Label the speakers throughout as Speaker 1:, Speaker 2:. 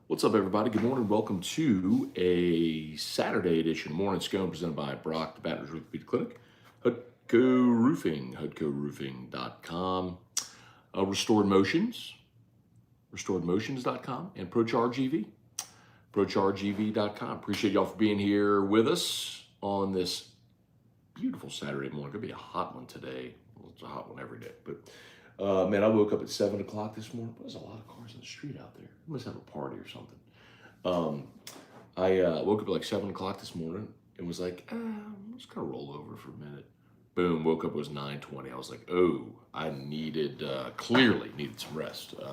Speaker 1: What's up, everybody? Good morning. Welcome to a Saturday edition of Morning Scone presented by Brock, the Baton Rouge Orthopedic Clinic, Hudco Roofing, HudcoRoofing.com, Restored Motions, RestoredMotions.com, and ProCharge EV, ProChargeEV.com. Appreciate y'all for being here with us on this beautiful Saturday morning. Gonna be a hot one today. Well, it's a hot one every day, but man, I woke up at 7 o'clock this morning. There's a lot of cars in the street out there. We must have a party or something. I woke up at like 7 o'clock this morning and was like, I'm just gonna roll over for a minute. Boom, woke up, it was 9:20. I was like, oh, I clearly needed some rest. Spent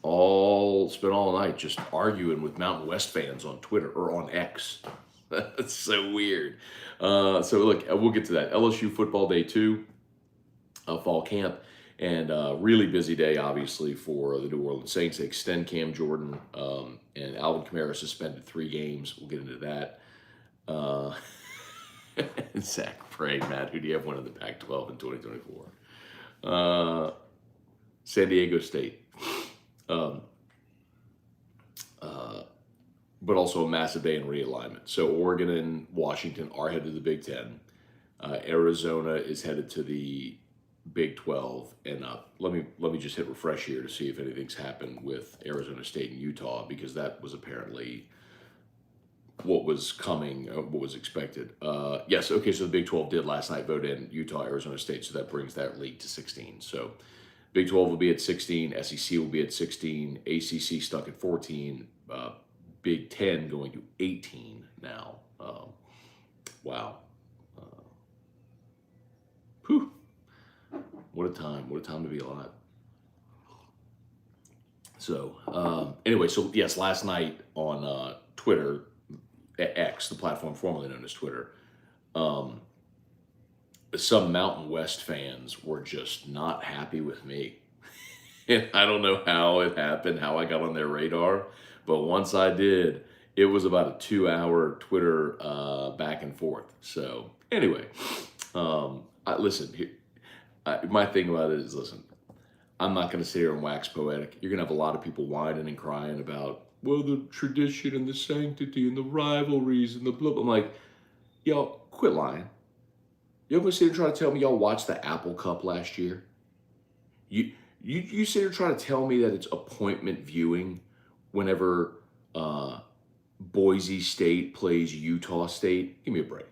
Speaker 1: all night just arguing with Mountain West fans on Twitter or on X. That's so weird. So look, we'll get to that. LSU football day 2, fall camp. And really busy day, obviously, for the New Orleans Saints. They extend Cam Jordan and Alvin Kamara suspended 3 games. We'll get into that. Zach Pray, Matt, who do you have winning the Pac-12 in 2024? San Diego State. But also a massive day in realignment. So Oregon and Washington are headed to the Big Ten. Arizona is headed to the Big 12, and let me just hit refresh here to see if anything's happened with Arizona State and Utah, because that was apparently what was coming, what was expected. Yes, okay, so the Big 12 did last night vote in Utah, Arizona State, so that brings that league to 16. So Big 12 will be at 16, SEC will be at 16, ACC stuck at 14, Big 10 going to 18 now. Wow. Whew. What a time to be alive. So, anyway, so yes, last night on Twitter, X, the platform formerly known as Twitter, some Mountain West fans were just not happy with me. And I don't know how it happened, how I got on their radar, but once I did, it was about a 2-hour Twitter back and forth. So, anyway, listen, here, my thing about it is, listen, I'm not going to sit here and wax poetic. You're going to have a lot of people whining and crying about, well, the tradition and the sanctity and the rivalries and the blah, blah. I'm like, y'all, quit lying. Y'all going to sit here and try to tell me y'all watched the Apple Cup last year? You sit here trying to tell me that it's appointment viewing whenever Boise State plays Utah State? Give me a break.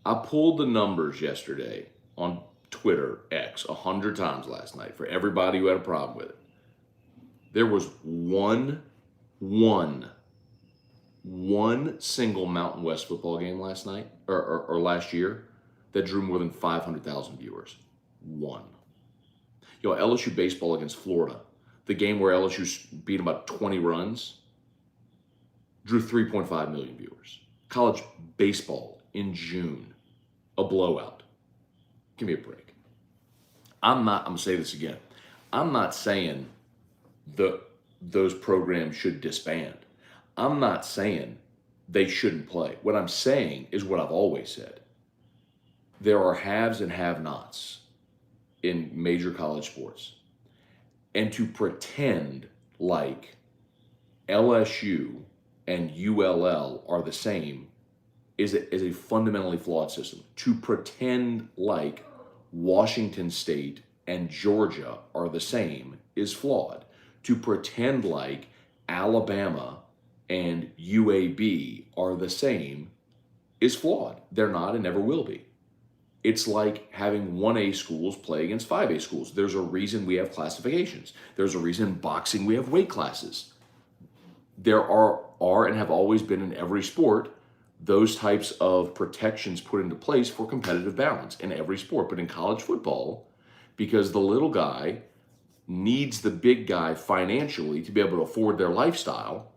Speaker 1: I pulled the numbers yesterday on Twitter, X, 100 times last night for everybody who had a problem with it. There was one single Mountain West football game last night, or last year, that drew more than 500,000 viewers. One. LSU baseball against Florida, the game where LSU beat them about 20 runs, drew 3.5 million viewers. College baseball in June, a blowout. Give me a break. I'm going to say this again. I'm not saying those programs should disband. I'm not saying they shouldn't play. What I'm saying is what I've always said. There are haves and have-nots in major college sports. And to pretend like LSU and ULL are the same is a fundamentally flawed system. To pretend like Washington State and Georgia are the same is flawed. To pretend like Alabama and UAB are the same is flawed. They're not and never will be. It's like having 1A schools play against 5A schools. There's a reason we have classifications. There's a reason in boxing we have weight classes. There are and have always been in every sport those types of protections put into place for competitive balance in every sport. But in college football, because the little guy needs the big guy financially to be able to afford their lifestyle,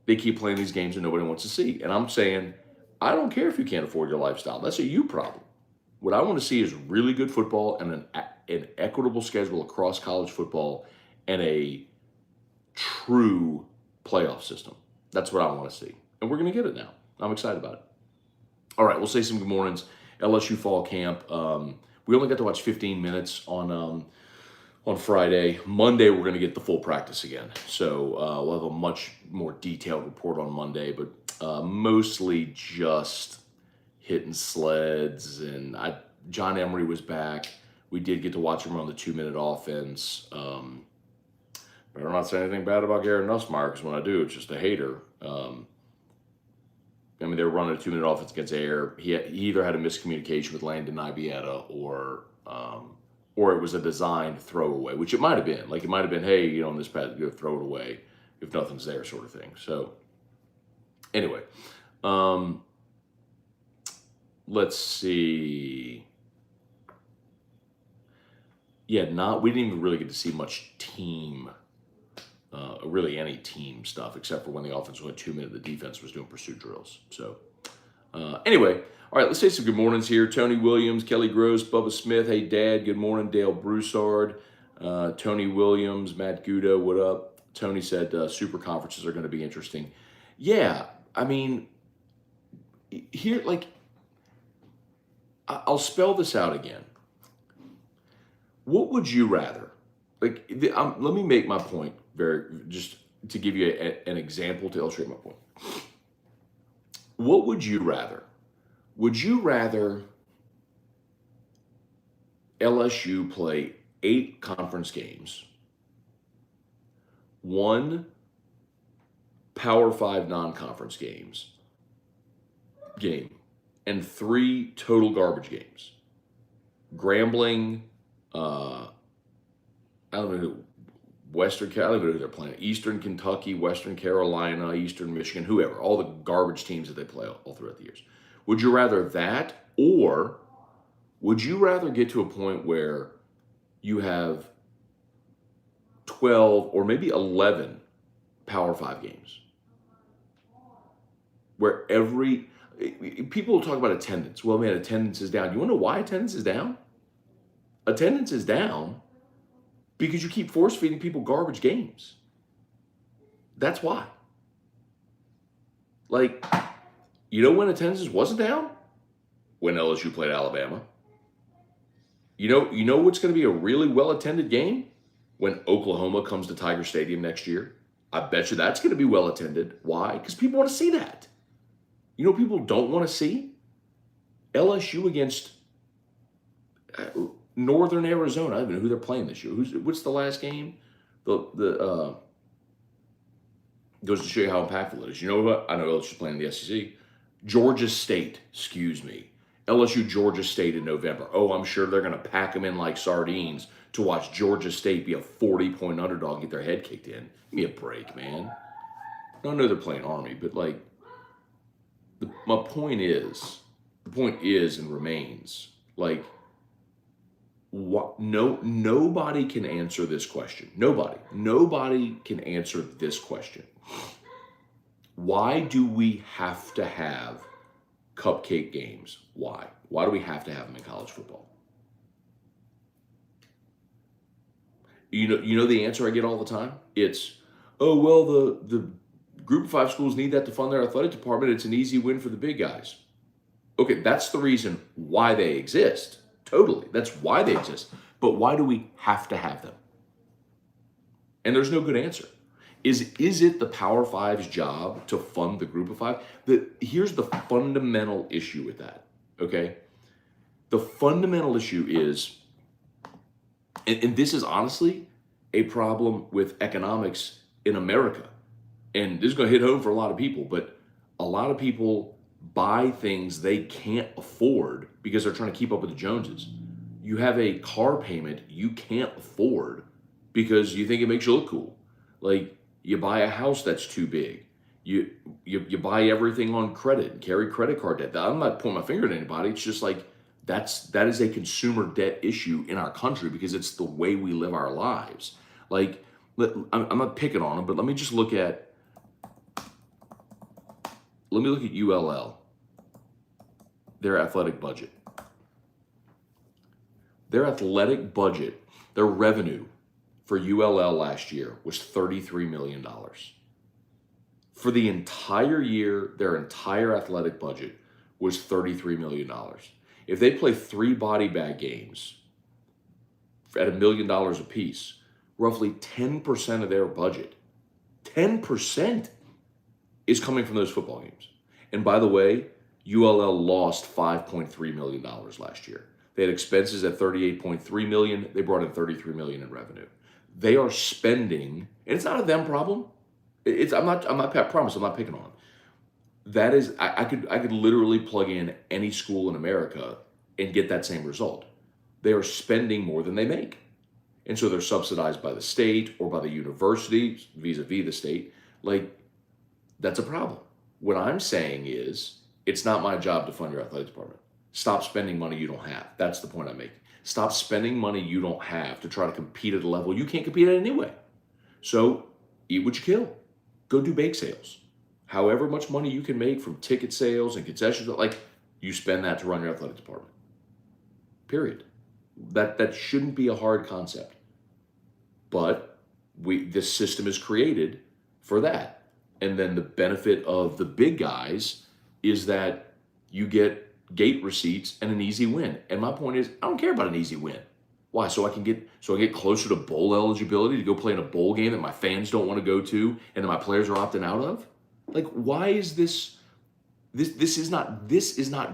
Speaker 1: they keep playing these games that nobody wants to see. And I'm saying, I don't care if you can't afford your lifestyle. That's a you problem. What I want to see is really good football and an equitable schedule across college football and a true playoff system. That's what I want to see. And we're going to get it now. I'm excited about it. All right, we'll say some good mornings. LSU fall camp. We only got to watch 15 minutes on on Friday. Monday, we're going to get the full practice again. So we'll have a much more detailed report on Monday, but mostly just hitting sleds. And John Emery was back. We did get to watch him run the 2-minute offense. Better not say anything bad about Garrett Nussmeier, because when I do, it's just a hater. I mean, they were running a 2-minute offense against Air. He either had a miscommunication with Landon Ibieta, or it was a designed throwaway, which it might have been. Like, it might have been, hey, you know, on this pass, you throw it away if nothing's there, sort of thing. So, anyway, let's see. Yeah, we didn't even really get to see much team, really any team stuff, except for when the offense went 2 minutes, the defense was doing pursuit drills. So, anyway, all right, let's say some good mornings here. Tony Williams, Kelly Gross, Bubba Smith. Hey, Dad, good morning. Dale Broussard, Tony Williams, Matt Gudo, what up? Tony said super conferences are going to be interesting. Yeah, I mean, here, like, I'll spell this out again. What would you rather? Like, let me make my point just to give you an example to illustrate my point. What would you rather? Would you rather LSU play 8 conference games, 1 Power 5 non-conference game, and 3 total garbage games? Grambling, I don't know who, I don't know who they're playing. Eastern Kentucky, Western Carolina, Eastern Michigan, whoever, all the garbage teams that they play all throughout the years. Would you rather that, or would you rather get to a point where you have 12 or maybe 11 Power 5 games? Where people will talk about attendance. Well, man, attendance is down. You want to know why attendance is down? Attendance is down because you keep force feeding people garbage games. That's why. Like, you know when attendance wasn't down? When LSU played Alabama. You know what's going to be a really well-attended game? When Oklahoma comes to Tiger Stadium next year. I bet you that's going to be well-attended. Why? Because people want to see that. You know what people don't want to see? LSU against Northern Arizona. I don't even know who they're playing this year. What's the last game? Goes to show you how impactful it is. You know what? I know LSU's playing in the SEC. Georgia State, excuse me. LSU, Georgia State in November. Oh, I'm sure they're going to pack them in like sardines to watch Georgia State be a 40-point underdog and get their head kicked in. Give me a break, man. I know they're playing Army, but like, my point is and remains, like, nobody can answer this question. Nobody can answer this question. Why do we have to have cupcake games? Why? Why do we have to have them in college football? You know the answer I get all the time? It's, oh, well, the Group of 5 schools need that to fund their athletic department. It's an easy win for the big guys. Okay, that's the reason why they exist. Totally. That's why they exist. But why do we have to have them? And there's no good answer. Is it the Power 5's job to fund the Group of 5? Here's the fundamental issue with that, okay? The fundamental issue is, and this is honestly a problem with economics in America. And this is going to hit home for a lot of people, but a lot of people buy things they can't afford because they're trying to keep up with the Joneses. You have a car payment you can't afford because you think it makes you look cool. Like, you buy a house that's too big. You buy everything on credit and carry credit card debt. I'm not pointing my finger at anybody. It's just like that is a consumer debt issue in our country because it's the way we live our lives. Like, I'm not picking on them, but let me look at ULL, their athletic budget. Their athletic budget, their revenue for ULL last year was $33 million. For the entire year, their entire athletic budget was $33 million. If they play 3 body bag games, at $1 million a piece, roughly 10% of their budget, 10% is coming from those football games. And by the way, ULL lost $5.3 million last year. They had expenses at $38.3 million. They brought in $33 million in revenue. They are spending, and it's not a them problem. I promise I'm not picking on them. That is, I could literally plug in any school in America and get that same result. They are spending more than they make. And so they're subsidized by the state or by the university vis-a-vis the state. Like, that's a problem. What I'm saying is, it's not my job to fund your athletic department. Stop spending money you don't have. That's the point I'm making. Stop spending money you don't have to try to compete at a level you can't compete at anyway. So eat what you kill. Go do bake sales. However much money you can make from ticket sales and concessions, like, you spend that to run your athletic department. Period. That shouldn't be a hard concept. But this system is created for that. And then the benefit of the big guys is that you get gate receipts and an easy win. And my point is, I don't care about an easy win. Why? So I get closer to bowl eligibility to go play in a bowl game that my fans don't want to go to and that my players are opting out of? Like, why is this is not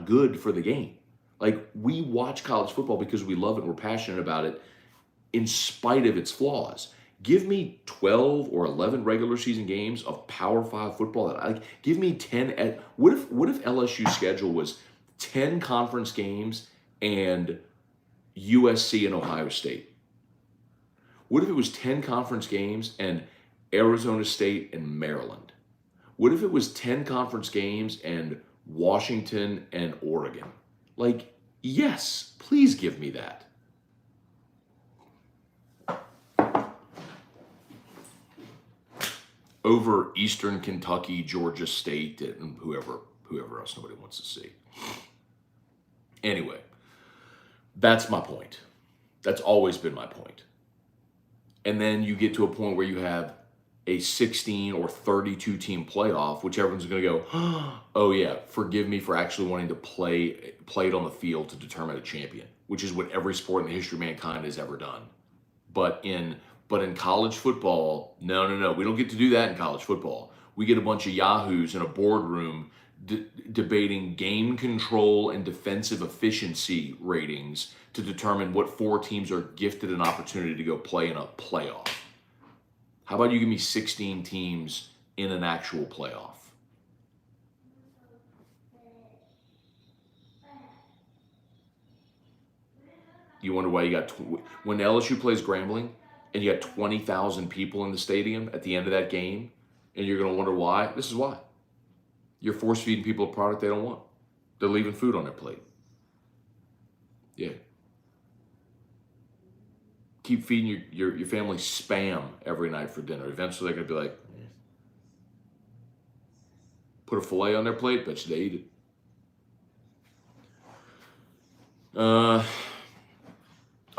Speaker 1: good for the game. Like, we watch college football because we love it and we're passionate about it in spite of its flaws. Give me 12 or 11 regular season games of Power 5 football. Give me 10. What if LSU's schedule was 10 conference games and USC and Ohio State? What if it was 10 conference games and Arizona State and Maryland? What if it was 10 conference games and Washington and Oregon? Like, yes, please give me that. Over Eastern Kentucky, Georgia State, and whoever else nobody wants to see. Anyway, that's my point. That's always been my point. And then you get to a point where you have a 16 or 32 team playoff, which everyone's going to go, oh yeah, forgive me for actually wanting to play it on the field to determine a champion, which is what every sport in the history of mankind has ever done. But in college football, no, we don't get to do that in college football. We get a bunch of yahoos in a boardroom debating game control and defensive efficiency ratings to determine what 4 teams are gifted an opportunity to go play in a playoff. How about you give me 16 teams in an actual playoff? You wonder why you got, when LSU plays Grambling and you got 20,000 people in the stadium at the end of that game, and you're going to wonder why? This is why. You're force feeding people a product they don't want. They're leaving food on their plate. Yeah. Keep feeding your family spam every night for dinner. Eventually they're going to be like, put a filet on their plate, bet you they eat it. All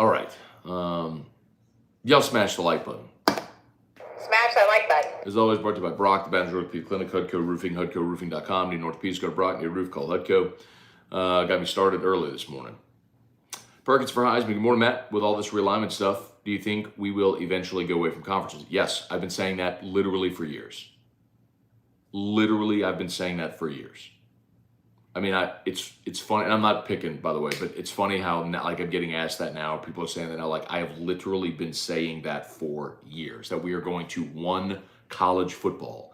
Speaker 1: right. Y'all smash the like button.
Speaker 2: Smash that like button.
Speaker 1: As always, brought to you by Brock, the Baton Orthopedic Clinic, Hudco Roofing, HudcoRoofing.com. Need an orthopedist, go to Brock. Need a roof, call Hudco. Got me started early this morning. Perkins for Heisman. Good morning, Matt. With all this realignment stuff, do you think we will eventually go away from conferences? Yes, I've been saying that literally for years. Literally, I've been saying that for years. I mean, it's funny, and I'm not picking, by the way, but it's funny how now, like, I'm getting asked that now. People are saying that now. Like, I have literally been saying that for years, that we are going to one college football.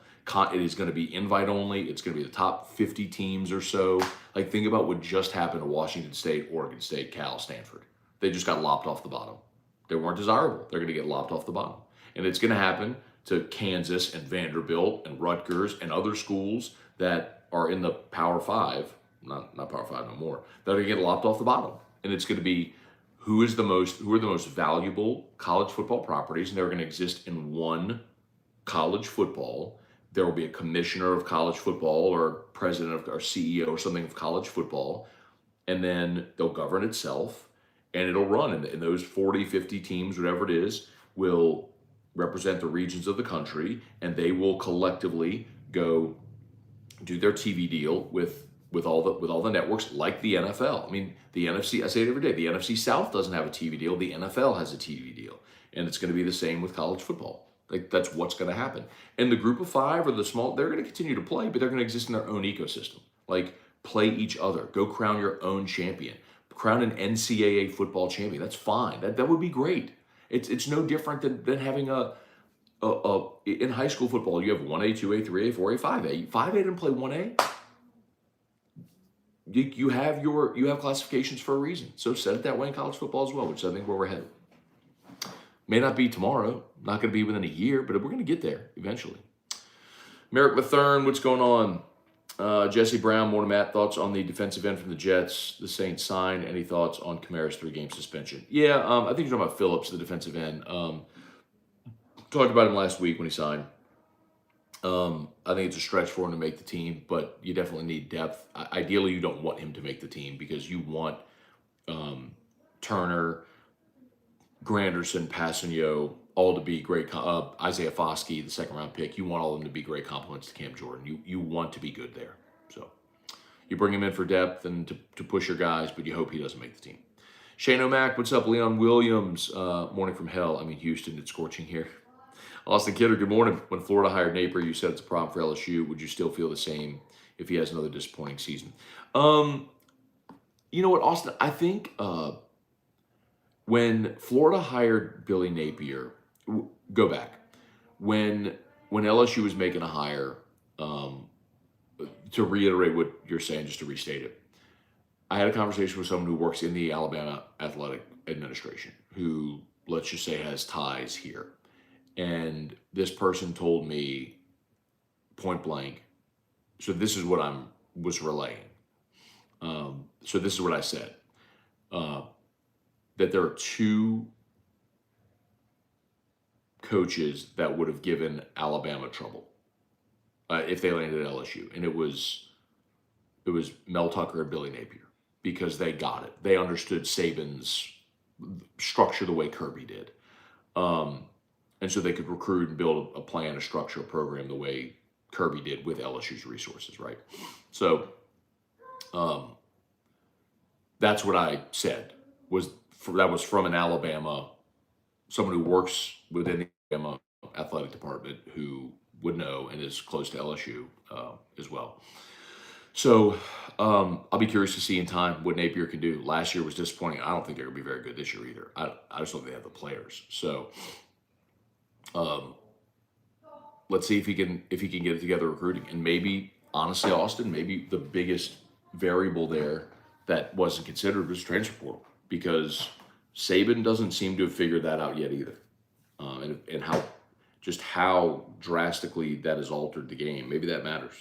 Speaker 1: It is going to be invite only. It's going to be the top 50 teams or so. Like, think about what just happened to Washington State, Oregon State, Cal, Stanford. They just got lopped off the bottom. They weren't desirable. They're going to get lopped off the bottom. And it's going to happen to Kansas and Vanderbilt and Rutgers and other schools that are in the Power 5, not Power 5 no more, that are going to get lopped off the bottom. And it's going to be who are the most valuable college football properties, and they're going to exist in one college football. There will be a commissioner of college football or president or CEO or something of college football, and then they'll govern itself, and it'll run. And those 40, 50 teams, whatever it is, will represent the regions of the country, and they will collectively go do their TV deal with with all the networks like the NFL. I mean, the NFC, I say it every day, the NFC South doesn't have a TV deal, the NFL has a TV deal. And it's going to be the same with college football. Like, that's what's going to happen. And the group of five or the small, they're going to continue to play, but they're going to exist in their own ecosystem. Like, play each other. Go crown your own champion. Crown an NCAA football champion. That's fine. That would be great. It's no different than having in high school football, you have 1A, 2A, 3A, 4A, 5A. 5A didn't play 1A. You have classifications for a reason. So set it that way in college football as well, which I think where we're headed. May not be tomorrow, not going to be within a year, but we're going to get there eventually. Merrick Mathern, what's going on? Jesse Brown, morning, Matt. Thoughts on the defensive end from the Jets? The Saints signed. Any thoughts on Kamara's 3-game suspension? Yeah, I think you're talking about Phillips, the defensive end. Talked about him last week when he signed. I think it's a stretch for him to make the team, but you definitely need depth. Ideally, you don't want him to make the team because you want Turner, Granderson, Passanio, all to be great. Isaiah Foskey, the second-round pick, you want all of them to be great compliments to Cam Jordan. You want to be good there. So you bring him in for depth and to push your guys, but you hope he doesn't make the team. Shane O'Mac, what's up? Leon Williams, morning from hell. I mean, Houston, it's scorching here. Austin Kidder, good morning. When Florida hired Napier, you said it's a problem for LSU. Would you still feel the same if he has another disappointing season? You know what, Austin? I think when Florida hired Billy Napier, go back. When LSU was making a hire, to reiterate what you're saying, just to restate it, I had a conversation with someone who works in the Alabama Athletic Administration, who, let's just say, has ties here. And this person told me point blank, so this is what I was relaying. So this is what I said, that there are two coaches that would have given Alabama trouble if they landed at LSU. And it was Mel Tucker and Billy Napier, because they got it. They understood Saban's structure the way Kirby did. And so they could recruit and build a plan, a structure, a program the way Kirby did with LSU's resources, right? So that's what I said. That was from an Alabama, someone who works within the Alabama athletic department who would know and is close to LSU as well. So I'll be curious to see in time what Napier can do. Last year was disappointing. I don't think they're going to be very good this year either. I just don't think they have the players. So let's see if he can get it together recruiting. And maybe, honestly, Austin, maybe the biggest variable there that wasn't considered was transfer portal, because Saban doesn't seem to have figured that out yet either. And how drastically that has altered the game. Maybe that matters.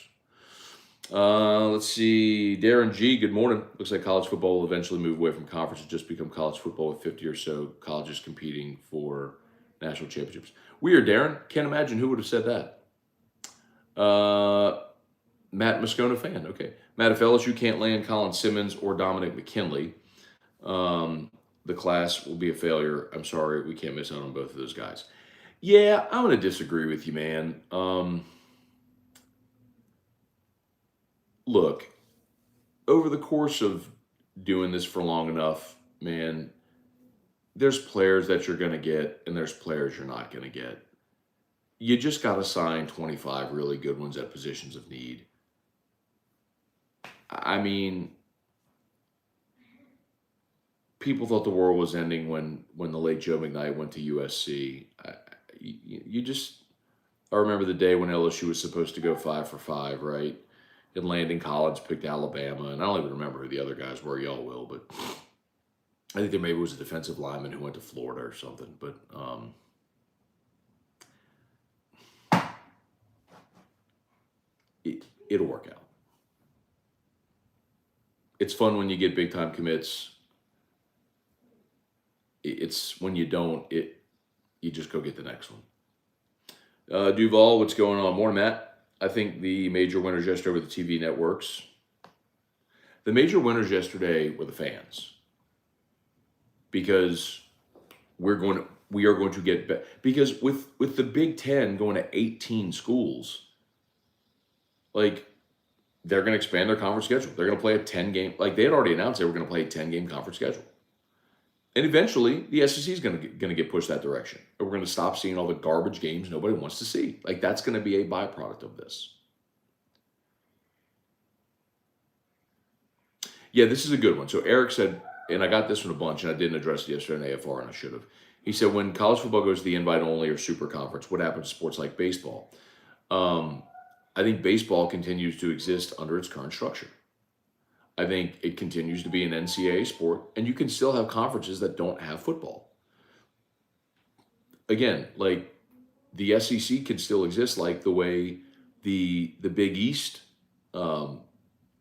Speaker 1: Let's see. Darren G, good morning. Looks like college football will eventually move away from conference and just become college football with 50 or so colleges competing for national championships. Weird, Darren. Can't imagine who would have said that. Matt Moscona fan. Okay. Matt, if LSU can't land Colin Simmons or Dominic McKinley, the class will be a failure. I'm sorry, we can't miss out on both of those guys. Yeah, I'm going to disagree with you, man. Look, over the course of doing this for long enough, man, there's players that you're going to get and there's players you're not going to get. You just got to sign 25 really good ones at positions of need. I mean, people thought the world was ending when the late Joe McKnight went to USC. I remember the day when LSU was supposed to go 5 for 5, right? And Landon Collins picked Alabama, and I don't even remember who the other guys were. Y'all will, but I think there maybe was a defensive lineman who went to Florida or something. But it'll work out. It's fun when you get big time commits. It's when you don't, you just go get the next one. Duval, what's going on? Morning, Matt. I think the major winners yesterday were the TV networks. The major winners yesterday were the fans, because we are going to get, because with the Big Ten going to 18 schools, like, they're going to expand their conference schedule. They're going to play a 10-game, like they had already announced they were going to play a 10-game conference schedule. And eventually, the SEC is going to get pushed that direction. And we're going to stop seeing all the garbage games nobody wants to see. Like, that's going to be a byproduct of this. Yeah, this is a good one. So Eric said, and I got this one a bunch, and I didn't address it yesterday in AFR, and I should have. He said, when college football goes to the invite-only or super conference, what happens to sports like baseball? I think baseball continues to exist under its current structure. I think it continues to be an NCAA sport, and you can still have conferences that don't have football. Again, like the SEC can still exist like the way the Big East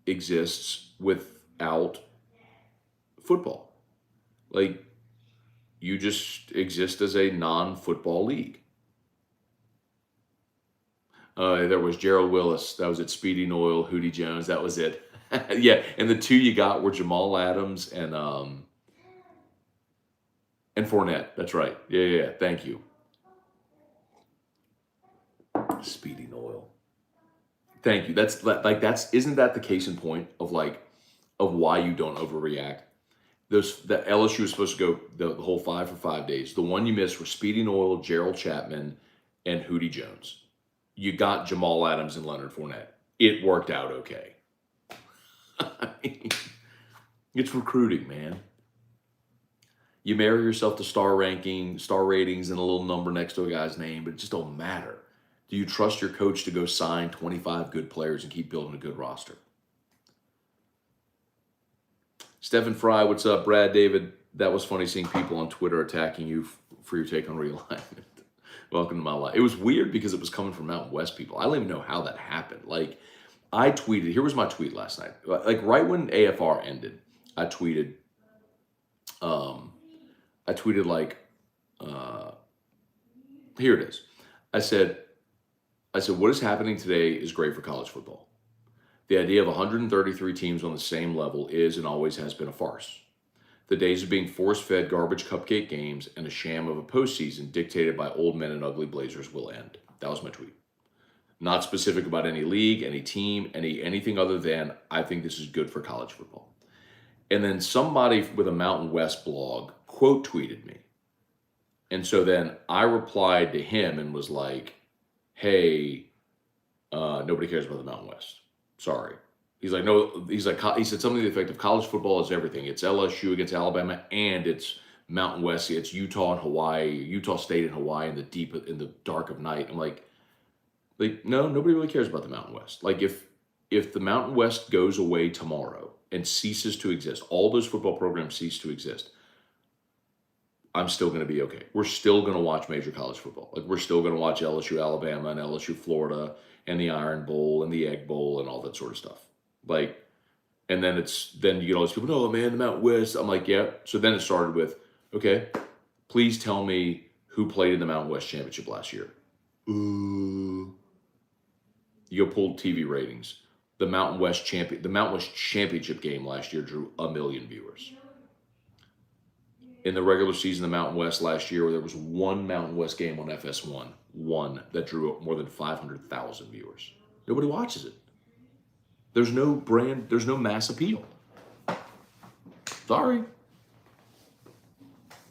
Speaker 1: exists without football. Like you just exist as a non-football league. There was Gerald Willis. That was it. Speedy Noyle, Hootie Jones. That was it. Yeah, and the two you got were Jamal Adams and Fournette. That's right. Yeah. Thank you. Speedy Noyle. Thank you. Isn't that the case in point of why you don't overreact? That LSU was supposed to go the whole 5 for 5 days. The one you missed were Speedy Noyle, Gerald Chapman, and Hootie Jones. You got Jamal Adams and Leonard Fournette. It worked out okay. I mean, it's recruiting, man. You marry yourself to star ratings, and a little number next to a guy's name, but it just don't matter. Do you trust your coach to go sign 25 good players and keep building a good roster? Stephen Fry, what's up? Brad, David, that was funny seeing people on Twitter attacking you for your take on realignment. Welcome to my life. It was weird because it was coming from Mountain West people. I don't even know how that happened. Like, I tweeted, here was my tweet last night. Like, right when AFR ended, I tweeted here it is. I said, what is happening today is great for college football. The idea of 133 teams on the same level is and always has been a farce. The days of being force-fed garbage cupcake games and a sham of a postseason dictated by old men in ugly blazers will end. That was my tweet. Not specific about any league, any team, anything other than I think this is good for college football. And then somebody with a Mountain West blog quote tweeted me. And so then I replied to him and was like, hey, nobody cares about the Mountain West. Sorry. He's like, no, he said something to the effect of college football is everything. It's LSU against Alabama and it's Mountain West. It's Utah and Hawaii, Utah State and Hawaii in the dark of night. I'm like, no, nobody really cares about the Mountain West. Like if the Mountain West goes away tomorrow and ceases to exist, all those football programs cease to exist, I'm still going to be okay. We're still going to watch major college football. Like we're still going to watch LSU Alabama and LSU Florida and the Iron Bowl and the Egg Bowl and all that sort of stuff. Like, and then you get all these people, no, man, the Mountain West. I'm like, yeah. So then it started with, okay, please tell me who played in the Mountain West Championship last year. You go pull TV ratings. The Mountain West Championship game last year drew 1 million viewers. In the regular season, the Mountain West last year, there was one Mountain West game on FS1, one that drew more than 500,000 viewers. Nobody watches it. There's no brand, there's no mass appeal. Sorry.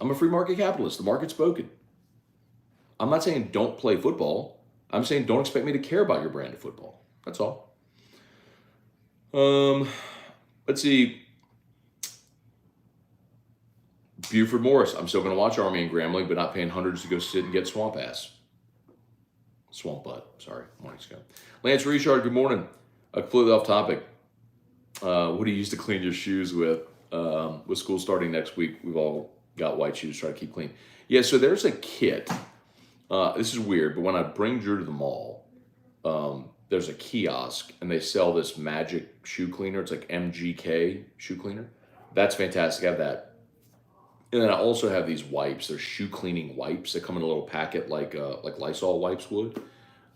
Speaker 1: I'm a free market capitalist. The market's spoken. I'm not saying don't play football. I'm saying don't expect me to care about your brand of football. That's all. Let's see. Buford Morris. I'm still going to watch Army and Grambling, but not paying hundreds to go sit and get swamp ass. Swamp butt. Sorry. Morning, Scone. Lance Richard, good morning. Completely off topic. What do you use to clean your shoes with? With school starting next week, we've all got white shoes, try to keep clean. Yeah, so there's a kit. This is weird, but when I bring Drew to the mall, there's a kiosk, and they sell this magic shoe cleaner. It's like MGK shoe cleaner. That's fantastic. I have that. And then I also have these wipes. They're shoe cleaning wipes that come in a little packet like Lysol wipes would.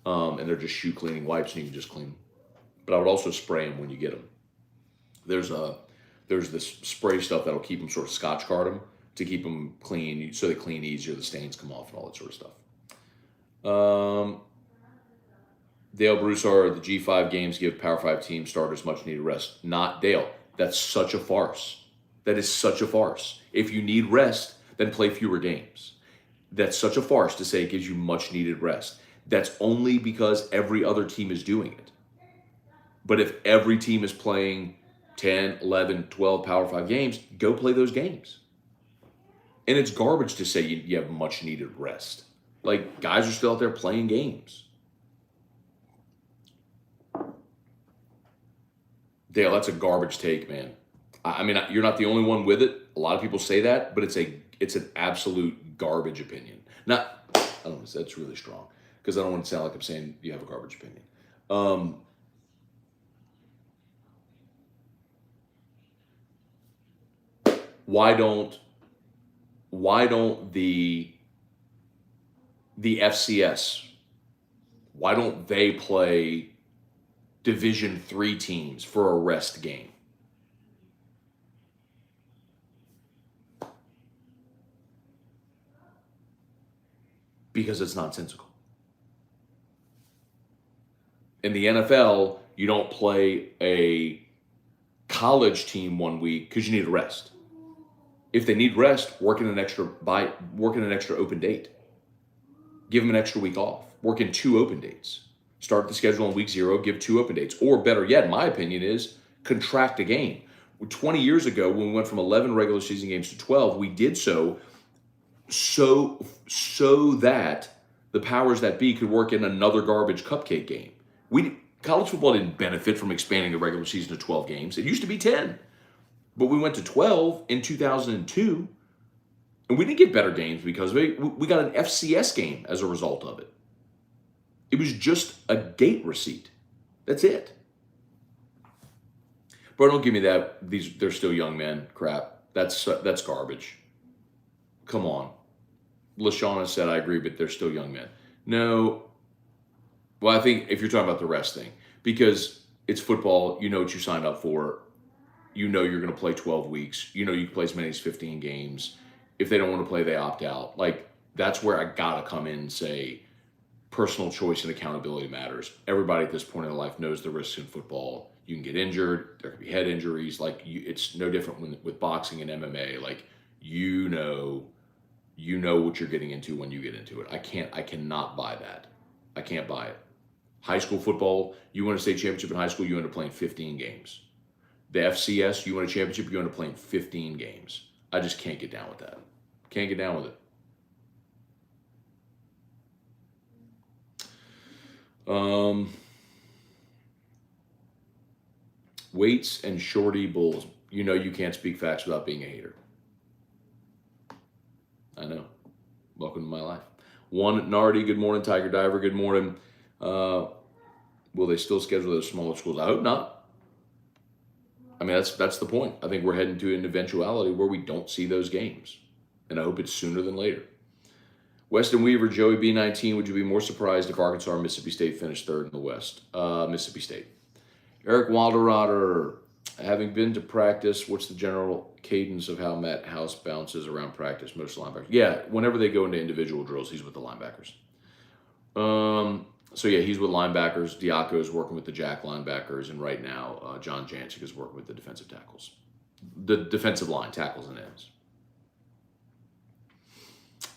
Speaker 1: And they're just shoe cleaning wipes, and you can just clean them. But I would also spray them when you get them. There's this spray stuff that'll keep them sort of Scotch guard them to keep them clean, so they clean easier, the stains come off and all that sort of stuff. Dale Broussard, the G5 games give Power 5 team starters much needed rest. Not Dale. That's such a farce. That is such a farce. If you need rest, then play fewer games. That's such a farce to say it gives you much needed rest. That's only because every other team is doing it. But if every team is playing 10, 11, 12 Power 5 games, go play those games. And it's garbage to say you have much needed rest. Like, guys are still out there playing games. Dale, that's a garbage take, man. I mean, you're not the only one with it. A lot of people say that, but it's an absolute garbage opinion. I don't know, that's really strong because I don't want to sound like I'm saying you have a garbage opinion. Why don't the FCS, why don't they play Division III teams for a rest game? Because it's nonsensical. In the NFL, you don't play a college team 1 week because you need a rest. If they need rest, work in an extra open date. Give them an extra week off. Work in 2 open dates. Start the schedule on week 0, give 2 open dates. Or better yet, my opinion is contract a game. 20 years ago, when we went from 11 regular season games to 12, we did so that the powers that be could work in another garbage cupcake game. College football didn't benefit from expanding the regular season to 12 games. It used to be 10. But we went to 12 in 2002, and we didn't get better games because we got an FCS game as a result of it. It was just a gate receipt. That's it. Bro, don't give me that. They're still young men crap. That's garbage. Come on. LaShawna said, I agree, but they're still young men. No. Well, I think if you're talking about the rest thing, because it's football, you know what you signed up for. You know you're going to play 12 weeks. You know you can play as many as 15 games. If they don't want to play, they opt out. Like, that's where I got to come in and say personal choice and accountability matters. Everybody at this point in their life knows the risks in football. You can get injured. There can be head injuries. Like, it's no different with boxing and MMA. Like, you know what you're getting into when you get into it. I cannot buy that. I can't buy it. High school football, you win a state championship in high school, you end up playing 15 games. The FCS, you win a championship, you end up playing 15 games. I just can't get down with that. Can't get down with it. Weights and shorty bulls. You know you can't speak facts without being a hater. I know. Welcome to my life. One, Nardi, good morning. Tiger Diver, good morning. Will they still schedule those smaller schools? I hope not. I mean, that's the point. I think we're heading to an eventuality where we don't see those games. And I hope it's sooner than later. Weston Weaver, Joey B19, would you be more surprised if Arkansas or Mississippi State finished third in the West? Mississippi State. Eric Wilderotter, having been to practice, what's the general cadence of how Matt House bounces around practice? Most linebackers. Yeah, whenever they go into individual drills, he's with the linebackers. So yeah, he's with linebackers. Diaco is working with the jack linebackers, and right now, John Jancic is working with the defensive tackles. The defensive line, tackles and ends.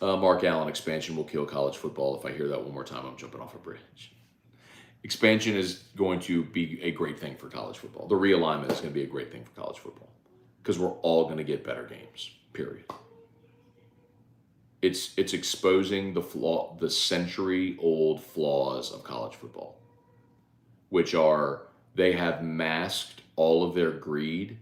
Speaker 1: Mark Allen, expansion will kill college football. If I hear that one more time, I'm jumping off a bridge. Expansion is going to be a great thing for college football. The realignment is going to be a great thing for college football because we're all going to get better games, period. It's exposing the century-old flaws of college football, which are they have masked all of their greed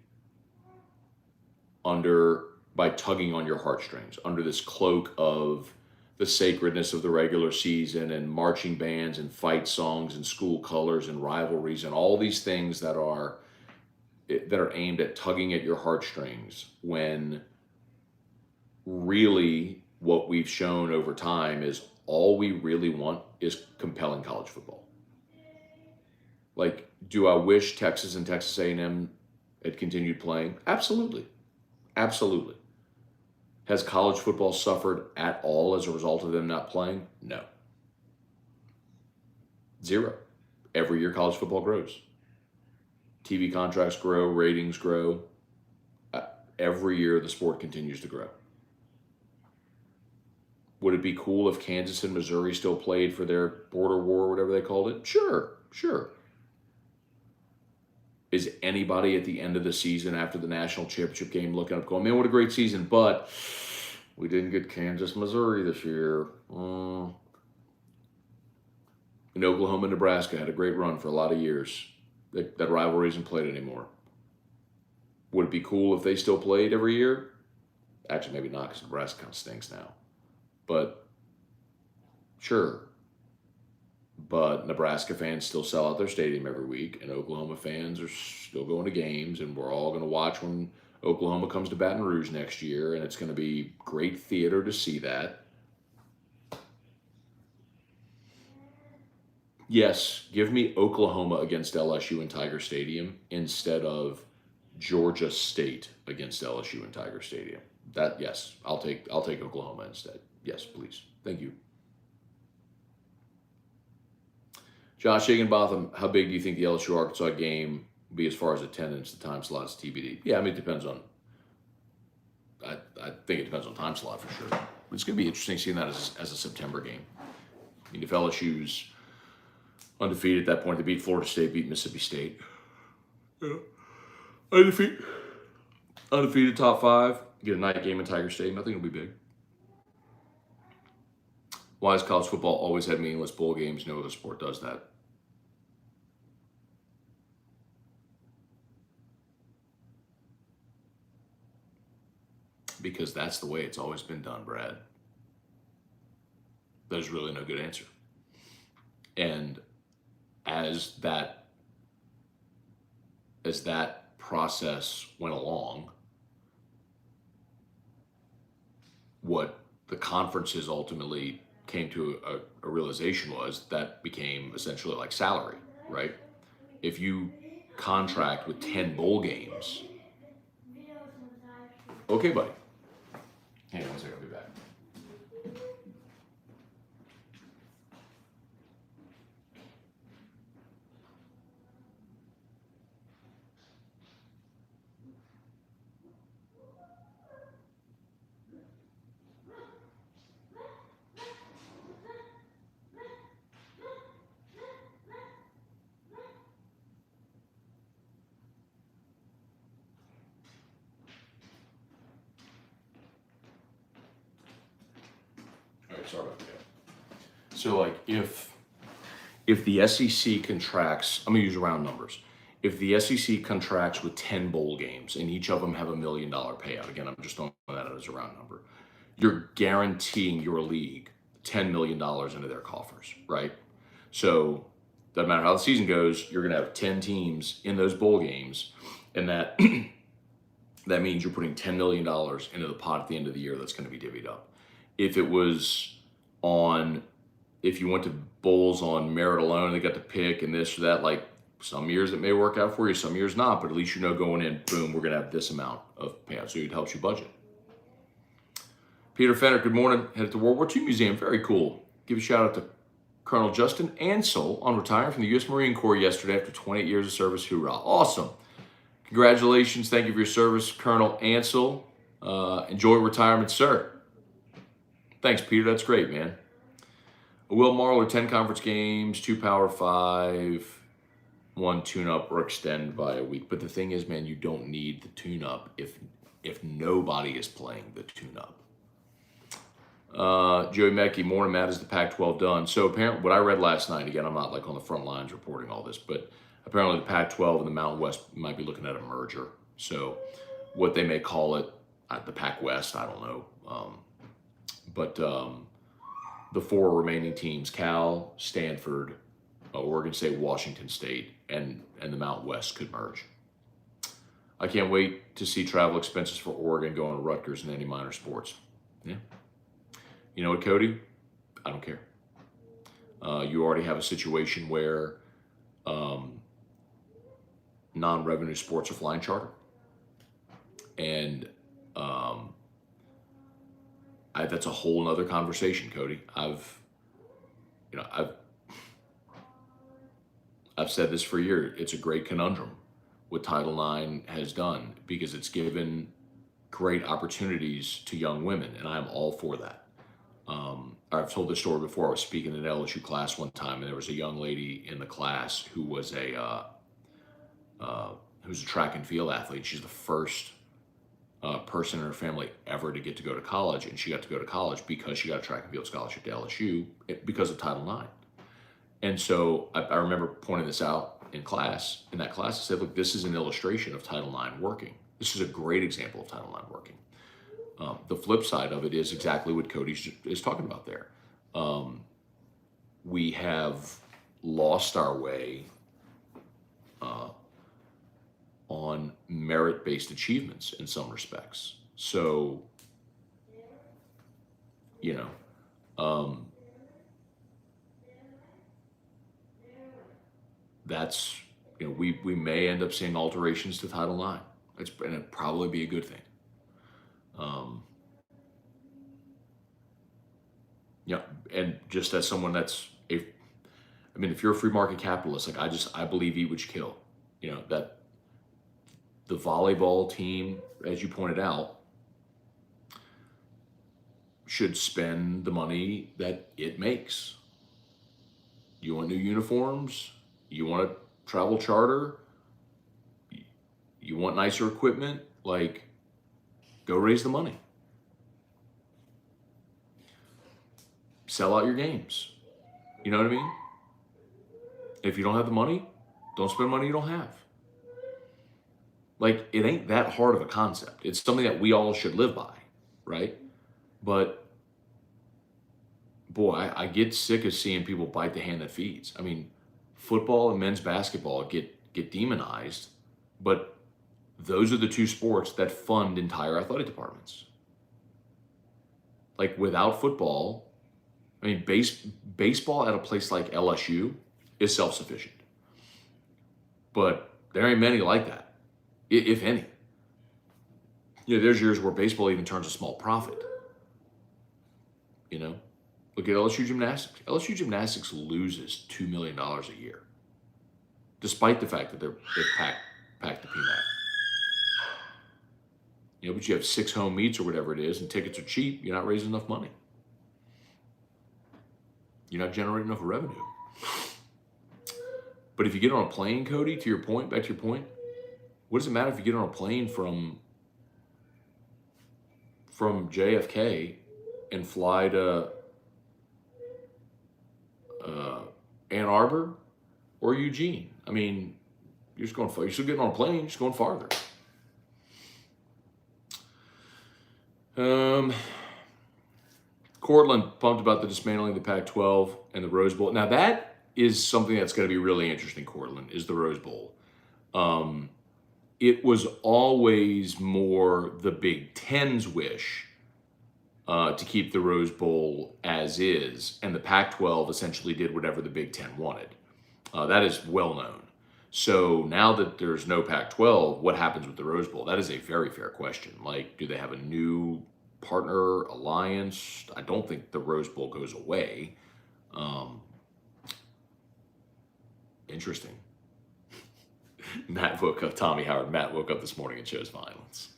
Speaker 1: by tugging on your heartstrings under this cloak of the sacredness of the regular season and marching bands and fight songs and school colors and rivalries and all these things that are aimed at tugging at your heartstrings, when really what we've shown over time is all we really want is compelling college football. Like, do I wish Texas and Texas A&M had continued playing? Absolutely. Absolutely. Has college football suffered at all as a result of them not playing? No. Zero. every year college football grows. TV contracts grow, ratings grow. Every year the sport continues to grow. Would it be cool if Kansas and Missouri still played for their border war, whatever they called it? Sure, sure. Is anybody at the end of the season after the national championship game looking up going, man, what a great season, but we didn't get Kansas, Missouri this year. And Oklahoma and Nebraska had a great run for a lot of years. That rivalry isn't played anymore. Would it be cool if they still played every year? Actually, maybe not, because Nebraska kind of stinks now. But sure. But Nebraska fans still sell out their stadium every week, and Oklahoma fans are still going to games, and we're all going to watch when Oklahoma comes to Baton Rouge next year, and it's going to be great theater to see that. Yes, give me Oklahoma against LSU in Tiger Stadium instead of Georgia State against LSU in Tiger Stadium. That, yes, I'll take Oklahoma instead. Yes, please. Thank you. Josh Higginbotham, how big do you think the LSU Arkansas game will be as far as attendance? The time slot's TBD. Yeah, I mean, it depends on. I think it depends on time slot for sure. It's going to be interesting seeing that as a September game. I mean, if LSU's undefeated at that point, they beat Florida State, beat Mississippi State. Yeah. Undefeated top 5, get a night game in Tiger Stadium. I think it'll be big. Why has college football always had meaningless bowl games? No other sport does that. Because that's the way it's always been done, Brad. There's really no good answer. And as that process went along, what the conferences ultimately came to a realization was that became essentially like salary, right? If you contract with 10 bowl games. Okay, buddy. Hang on one second, I'll be back. All right, sorry about that. So, like, if the SEC contracts, I'm gonna use round numbers. If the SEC contracts with 10 bowl games and each of them have $1 million payout, again, I'm just throwing that out as a round number, you're guaranteeing your league $10 million into their coffers, right? So, doesn't matter how the season goes, you're gonna have 10 teams in those bowl games, and that that means you're putting $10 million into the pot at the end of the year that's gonna be divvied up. If it was if you went to bowls on merit alone, they got to pick and this or that, like some years it may work out for you, some years not, but at least you know going in, boom, we're going to have this amount of payout. So it helps you budget. Peter Fenner, good morning. Headed to World War II Museum. Very cool. Give a shout out to Colonel Justin Ansel on retiring from the U.S. Marine Corps yesterday after 28 years of service. Hoorah. Awesome. Congratulations. Thank you for your service, Colonel Ansel. Enjoy retirement, sir. Thanks, Peter. That's great, man. Will Marler, 10 conference games, 2 Power 5, 1 tune-up or extend by a week. But the thing is, man, you don't need the tune-up if nobody is playing the tune-up. Joey Mecki, morning, Matt, is the Pac-12 done? So apparently, what I read last night, again, I'm not like on the front lines reporting all this, but apparently the Pac-12 and the Mountain West might be looking at a merger. So what they may call it, the Pac-West, I don't know. But the 4 remaining teams, Cal, Stanford, Oregon State, Washington State, and the Mountain West could merge. I can't wait to see travel expenses for Oregon going to Rutgers and any minor sports. Yeah. You know what, Cody? I don't care. You already have a situation where non-revenue sports are flying charter. And that's a whole nother I've said this for years. It's a great conundrum what Title IX has done because it's given great opportunities to young women, and I'm all for that. I've told this story before. I was speaking in an LSU class one time, and there was a young lady in the class who was who's a track and field athlete. She's the first person in her family ever to get to go to college, and she got to go to college because she got a track and field scholarship to LSU because of Title IX. And so I remember pointing this out in class. In that class, I said, look, this is an illustration of Title IX working. This is a great example of Title IX working. The flip side of it is exactly what Cody is talking about there. We have lost our way on merit-based achievements in some respects. So, that's, we may end up seeing alterations to Title IX. And it'd probably be a good thing. And just as someone if you're a free market capitalist, I believe eat what you kill. That the volleyball team, as you pointed out, should spend the money that it makes. You want new uniforms? You want to travel charter? You want nicer equipment? Go raise the money. Sell out your games. You know what I mean? If you don't have the money, don't spend money you don't have. It ain't that hard of a concept. It's something that we all should live by, right? But, boy, I get sick of seeing people bite the hand that feeds. Football and men's basketball get demonized, but those are the two sports that fund entire athletic departments. Without football, baseball at a place like LSU is self-sufficient. But there ain't many like that, if any. There's years where baseball even turns a small profit. Look at LSU Gymnastics. LSU Gymnastics loses $2 million a year, despite the fact that they've packed the PMAC. But you have 6 home meets or whatever it is, and tickets are cheap. You're not raising enough money. You're not generating enough revenue. But if you get on a plane, Cody, back to your point, what does it matter if you get on a plane from JFK and fly to Ann Arbor or Eugene? You're still getting on a plane, you're just going farther. Cortland pumped about the dismantling of the Pac-12 and the Rose Bowl. Now that is something that's going to be really interesting, Cortland, is the Rose Bowl. It was always more the Big Ten's wish to keep the Rose Bowl as is, and the Pac-12 essentially did whatever the Big Ten wanted. That is well known. So now that there's no Pac-12, what happens with the Rose Bowl? That is a very fair question. Do they have a new partner, alliance? I don't think the Rose Bowl goes away. Interesting. Tommy Howard. Matt woke up this morning and chose violence.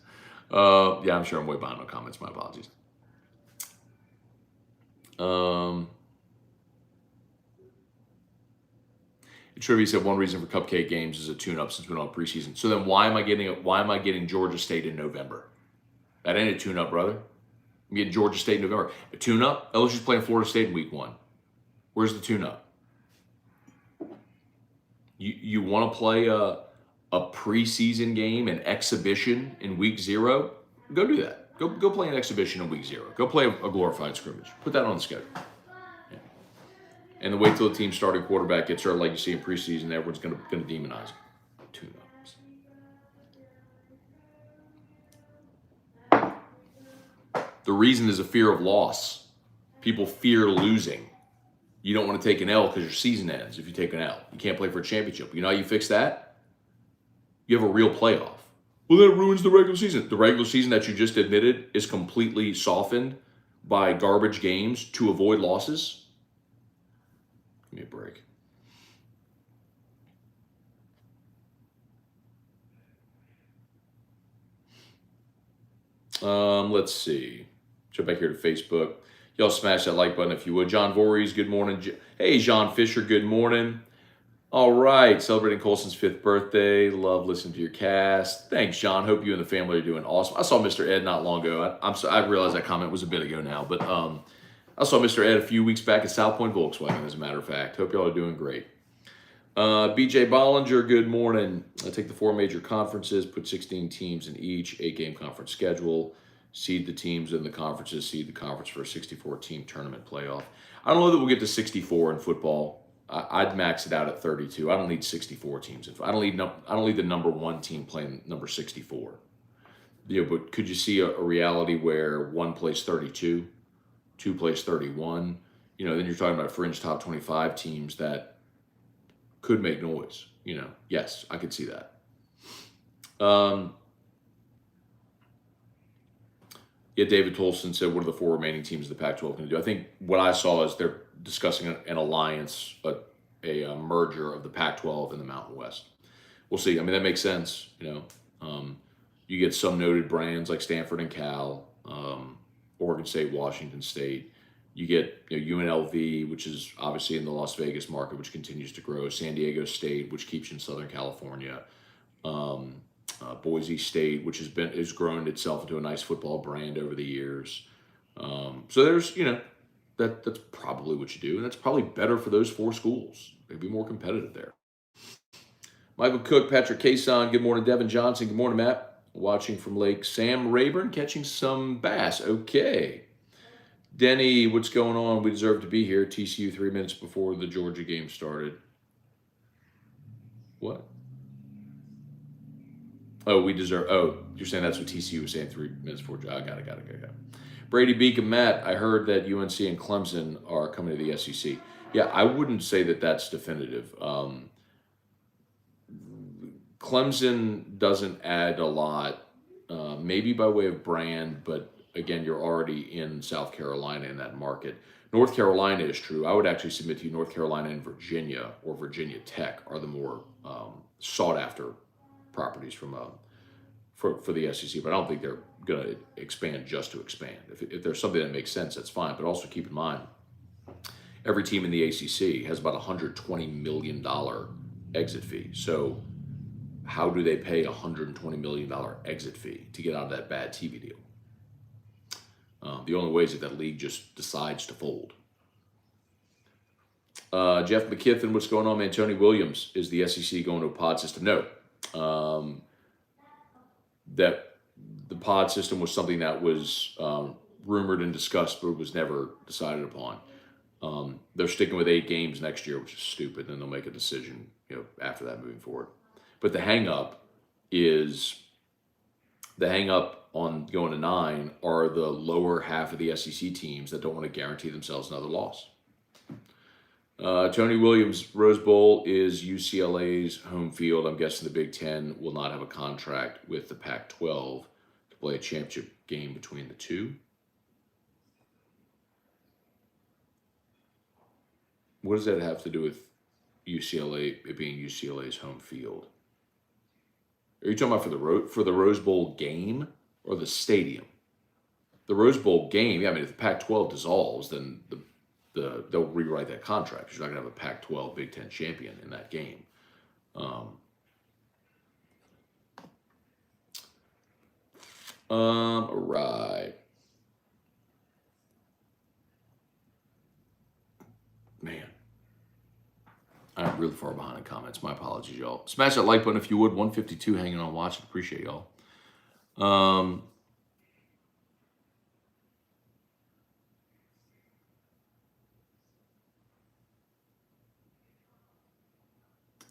Speaker 1: Yeah, I'm sure I'm way behind on comments. My apologies. Trivia said one reason for cupcake games is a tune-up since we don't have preseason. So then why am I getting Georgia State in November? That ain't a tune-up, brother. I'm getting Georgia State in November. A tune-up? LSU's playing Florida State in week 1. Where's the tune-up? You want to play a preseason game, an exhibition in week 0? Go do that. Go play an exhibition in week 0. Go play a glorified scrimmage. Put that on the schedule. Yeah. And then wait till the team's starting quarterback gets hurt like you see in preseason. Everyone's going to demonize him. Tune-ups. The reason is a fear of loss. People fear losing. You don't want to take an L because your season ends if you take an L. You can't play for a championship. You know how you fix that? You have a real playoff. Well, that ruins the regular season. The regular season that you just admitted is completely softened by garbage games to avoid losses. Give me a break. Let's see. Jump back here to Facebook. Y'all smash that like button if you would. John Voorhees, good morning. Hey, John Fisher, good morning. All right, celebrating Colson's 5th birthday. Love listening to your cast. Thanks, John. Hope you and the family are doing awesome. I saw Mr. Ed not long ago. I realized that comment was a bit ago now, but I saw Mr. Ed a few weeks back at South Point Volkswagen, as a matter of fact. Hope y'all are doing great. BJ Bollinger, good morning. I take the 4 major conferences, put 16 teams in each, 8-game conference schedule, seed the teams in the conferences, seed the conference for a 64-team tournament playoff. I don't know that we'll get to 64 in football. I'd max it out at 32. I don't need 64 teams. I don't need the number 1 team playing number 64. But could you see a reality where 1 plays 32, 2 plays 31? Then you're talking about fringe top 25 teams that could make noise. Yes, I could see that. David Tolson said, what are the 4 remaining teams of the Pac-12 going to do? I think what I saw is they're discussing an alliance, a merger of the Pac-12 and the Mountain West. We'll see. I mean, that makes sense. You get some noted brands like Stanford and Cal, Oregon State, Washington State. You get UNLV, which is obviously in the Las Vegas market, which continues to grow. San Diego State, which keeps you in Southern California. Boise State, which has grown itself into a nice football brand over the years. So there's, that's probably what you do, and that's probably better for those 4 schools. They'd be more competitive there. Michael Cook, Patrick Cason, good morning. Devin Johnson, good morning, Matt. Watching from Lake Sam Rayburn, catching some bass. Okay. Denny, what's going on? We deserve to be here. TCU 3 minutes before the Georgia game started. What? Oh, we deserve. Oh, you're saying that's what TCU was saying 3 minutes before. I got it. Brady Beacon, Matt, I heard that UNC and Clemson are coming to the SEC. Yeah, I wouldn't say that that's definitive. Clemson doesn't add a lot, maybe by way of brand, but again, you're already in South Carolina in that market. North Carolina is true. I would actually submit to you North Carolina and Virginia or Virginia Tech are the more sought after properties for the SEC, but I don't think they're going to expand just to expand. If there's something that makes sense, that's fine. But also keep in mind, every team in the ACC has about $120 million exit fee. So how do they pay $120 million exit fee to get out of that bad TV deal? The only way is if that league just decides to fold. Jeff McKiffin, what's going on, man? Tony Williams, is the SEC going to a pod system? No. That the pod system was something that was rumored and discussed, but was never decided upon. They're sticking with 8 games next year, which is stupid. Then they'll make a decision, after that moving forward. But the hang up on going to 9 are the lower half of the SEC teams that don't want to guarantee themselves another loss. Tony Williams, Rose Bowl is UCLA's home field. I'm guessing the Big Ten will not have a contract with the Pac-12 to play a championship game between the two. What does that have to do with UCLA, it being UCLA's home field? Are you talking about for the Rose Bowl game or the stadium? The Rose Bowl game, yeah, I mean, if the Pac-12 dissolves, then they'll rewrite that contract. You're not going to have a Pac-12 Big Ten champion in that game. All right. Man. I'm really far behind in comments. My apologies, y'all. Smash that like button if you would. 152 hanging on watching. Appreciate y'all.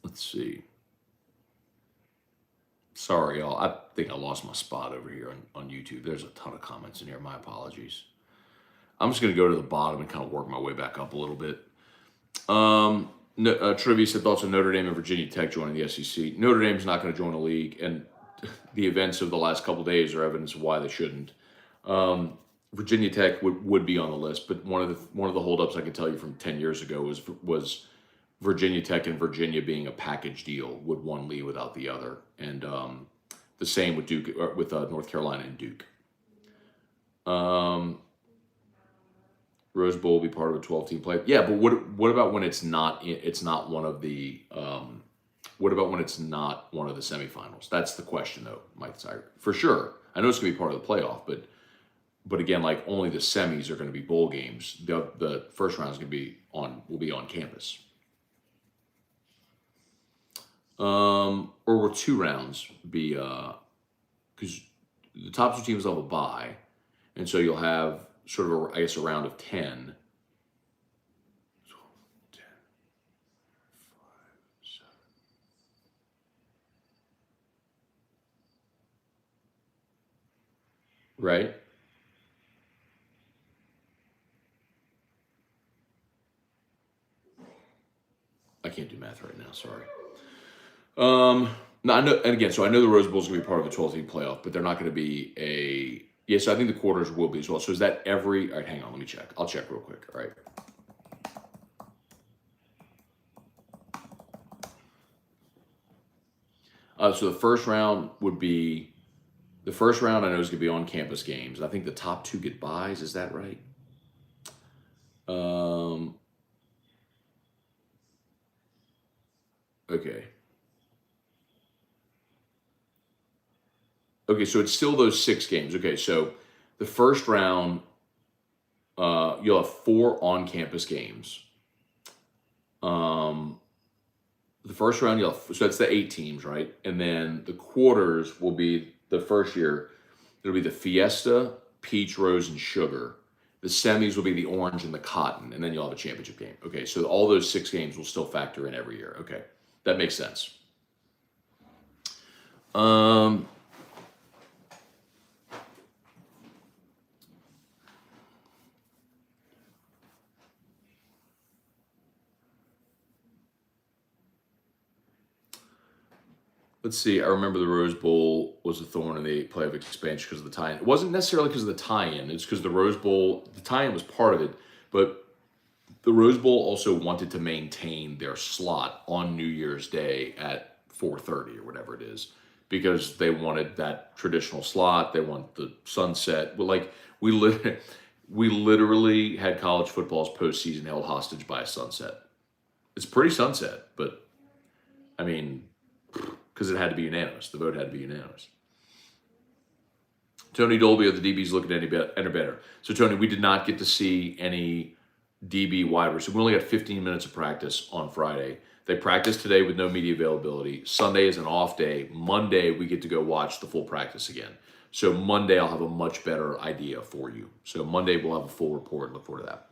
Speaker 1: Let's see. Sorry, y'all. I think I lost my spot over here on YouTube. There's a ton of comments in here. My apologies. I'm just going to go to the bottom and kind of work my way back up a little bit. Trivia said thoughts on Notre Dame and Virginia Tech joining the SEC. Notre Dame's not going to join the league, and the events of the last couple of days are evidence of why they shouldn't. Virginia Tech would be on the list, but one of the holdups I can tell you from 10 years ago was Virginia Tech and Virginia being a package deal. Would one leave without the other? And the same with Duke, with North Carolina and Duke. Um, Rose Bowl will be part of a 12-team play. Yeah, but what about when it's not? It's not one of the. What about when it's not one of the semifinals? That's the question, though, Mike Tiger. For sure, I know it's going to be part of the playoff, but again, like only the semis are going to be bowl games. The first round is going to be will be on campus. Or will 2 rounds be because the top 2 teams will have a bye, and so you'll have sort of a round of 10. 10, 5, 7. Right? I can't do math right now. Sorry. No, I know, and again, so I know the Rose Bowl is going to be part of a 12-team playoff, but they're not going to be a. Yeah, so I think the quarters will be as well. So is that every? All right, hang on, let me check. I'll check real quick. All right. So the first round would be. The first round I know is going to be on campus games. I think the top 2 get buys. Is that right? Okay. Okay, so it's still those 6 games. Okay, so the first round, you'll have 4 on-campus games. The first round, so that's the 8 teams, right? And then the quarters will be the first year. It'll be the Fiesta, Peach, Rose, and Sugar. The semis will be the Orange and the Cotton, and then you'll have a championship game. Okay, so all those 6 games will still factor in every year. Okay, that makes sense. Let's see. I remember the Rose Bowl was a thorn in the play of expansion because of the tie-in. It wasn't necessarily because of the tie-in. It's because the Rose Bowl, the tie-in was part of it, but the Rose Bowl also wanted to maintain their slot on New Year's Day at 4:30 or whatever it is, because they wanted that traditional slot. They want the sunset. But like we literally had college football's postseason held hostage by a sunset. It's pretty sunset, but I mean, because it had to be unanimous. The vote had to be unanimous. Tony Dolby of the DBs looking any better. So Tony, we did not get to see any DB wide receiver. We only got 15 minutes of practice on Friday. They practiced today with no media availability. Sunday is an off day. Monday we get to go watch the full practice again. So Monday I'll have a much better idea for you. So Monday we'll have a full report. Look forward to that.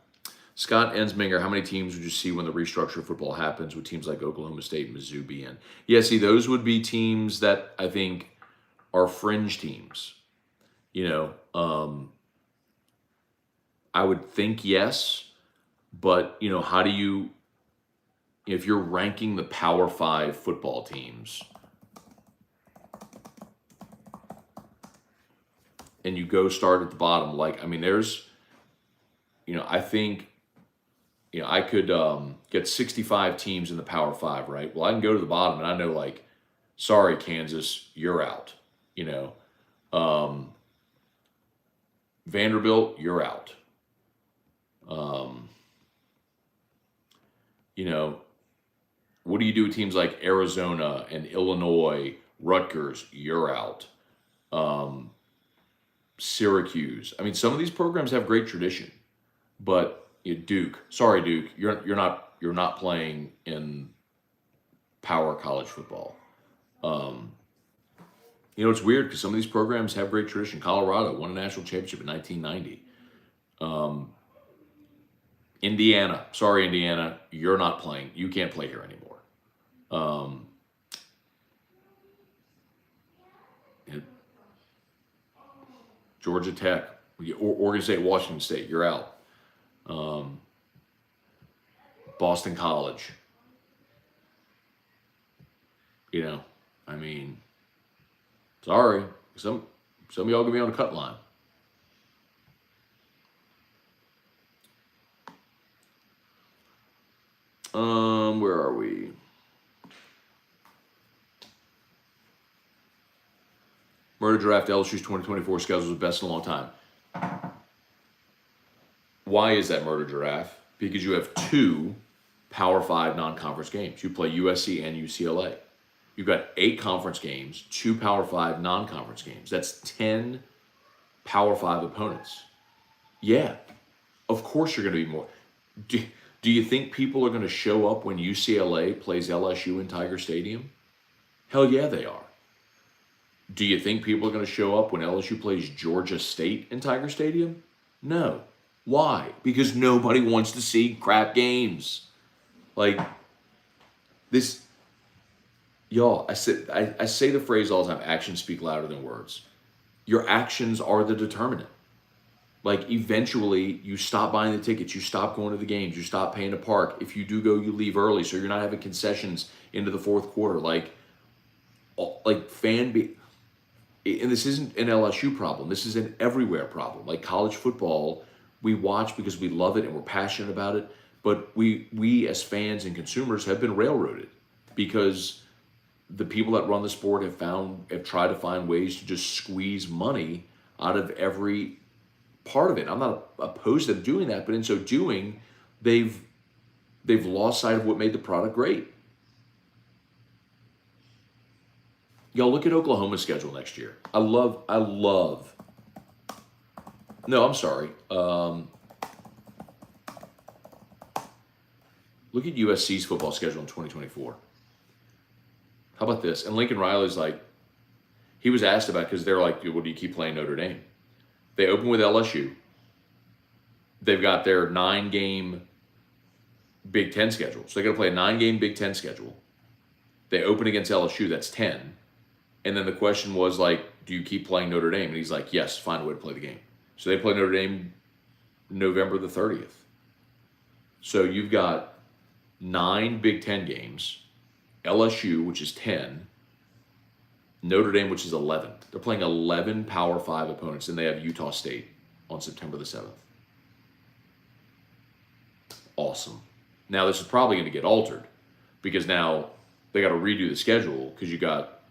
Speaker 1: Scott Ensminger, how many teams would you see when the restructure of football happens with teams like Oklahoma State and Mizzou be in? Yeah, see, those would be teams that I think are fringe teams. I would think yes, but, how do you, if you're ranking the Power 5 football teams and you go start at the bottom, there's, I think, I could get 65 teams in the Power 5, right? Well, I can go to the bottom and I know, sorry, Kansas, you're out. Vanderbilt, you're out. What do you do with teams like Arizona and Illinois, Rutgers, you're out. Syracuse. I mean, some of these programs have great tradition, but Duke, sorry, Duke, you're not playing in power college football. It's weird because some of these programs have great tradition. Colorado won a national championship in 1990. Indiana, sorry, Indiana, you're not playing. You can't play here anymore. Georgia Tech, Oregon State, Washington State, you're out. Boston College. Sorry, some of y'all gonna be on the cut line. Where are we? Murder Draft LSU's 2024 schedule is the best in a long time. why is that, Murder Giraffe? Because you have two Power 5 non-conference games. You play USC and UCLA. You've got 8 conference games, 2 Power 5 non-conference games. That's 10 Power 5 opponents. Yeah, of course you're going to be more. Do you think people are going to show up when UCLA plays LSU in Tiger Stadium? Hell yeah, they are. Do you think people are going to show up when LSU plays Georgia State in Tiger Stadium? No. Why? Because nobody wants to see crap games. Like, this, y'all, I say the phrase all the time, actions speak louder than words. Your actions are the determinant. Like, eventually, you stop buying the tickets, you stop going to the games, you stop paying to park. If you do go, you leave early, so you're not having concessions into the fourth quarter. And this isn't an LSU problem. This is an everywhere problem. Like, college football, we watch because we love it and we're passionate about it. But we as fans and consumers have been railroaded because the people that run the sport have tried to find ways to just squeeze money out of every part of it. I'm not opposed to them doing that, but in so doing, they've lost sight of what made the product great. Y'all, look at Oklahoma's schedule next year. I love. No, I'm sorry. Look at USC's football schedule in 2024. How about this? And Lincoln Riley's like, he was asked about, because they're like, well, do you keep playing Notre Dame? They open with LSU. They've got their 9-game Big Ten schedule. So they're going to play a 9-game Big Ten schedule. They open against LSU, that's 10. And then the question was like, do you keep playing Notre Dame? And he's like, yes, find a way to play the game. So they play Notre Dame November the 30th. So you've got 9 Big Ten games, LSU, which is 10, Notre Dame, which is 11. They're playing 11 Power 5 opponents, and they have Utah State on September the 7th. Awesome. Now, this is probably going to get altered because now they got to redo the schedule because you got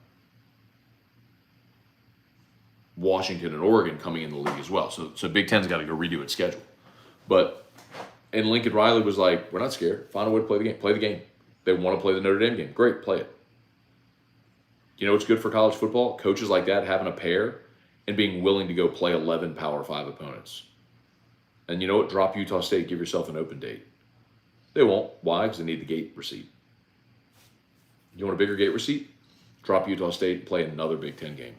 Speaker 1: Washington and Oregon coming in the league as well. So Big Ten's got to go redo its schedule. And Lincoln Riley was like, we're not scared. Find a way to play the game. Play the game. They want to play the Notre Dame game. Great, play it. You know what's good for college football? Coaches like that having a pair and being willing to go play 11 Power 5 opponents. And you know what? Drop Utah State. Give yourself an open date. They won't. Why? Because they need the gate receipt. You want a bigger gate receipt? Drop Utah State and play another Big Ten game.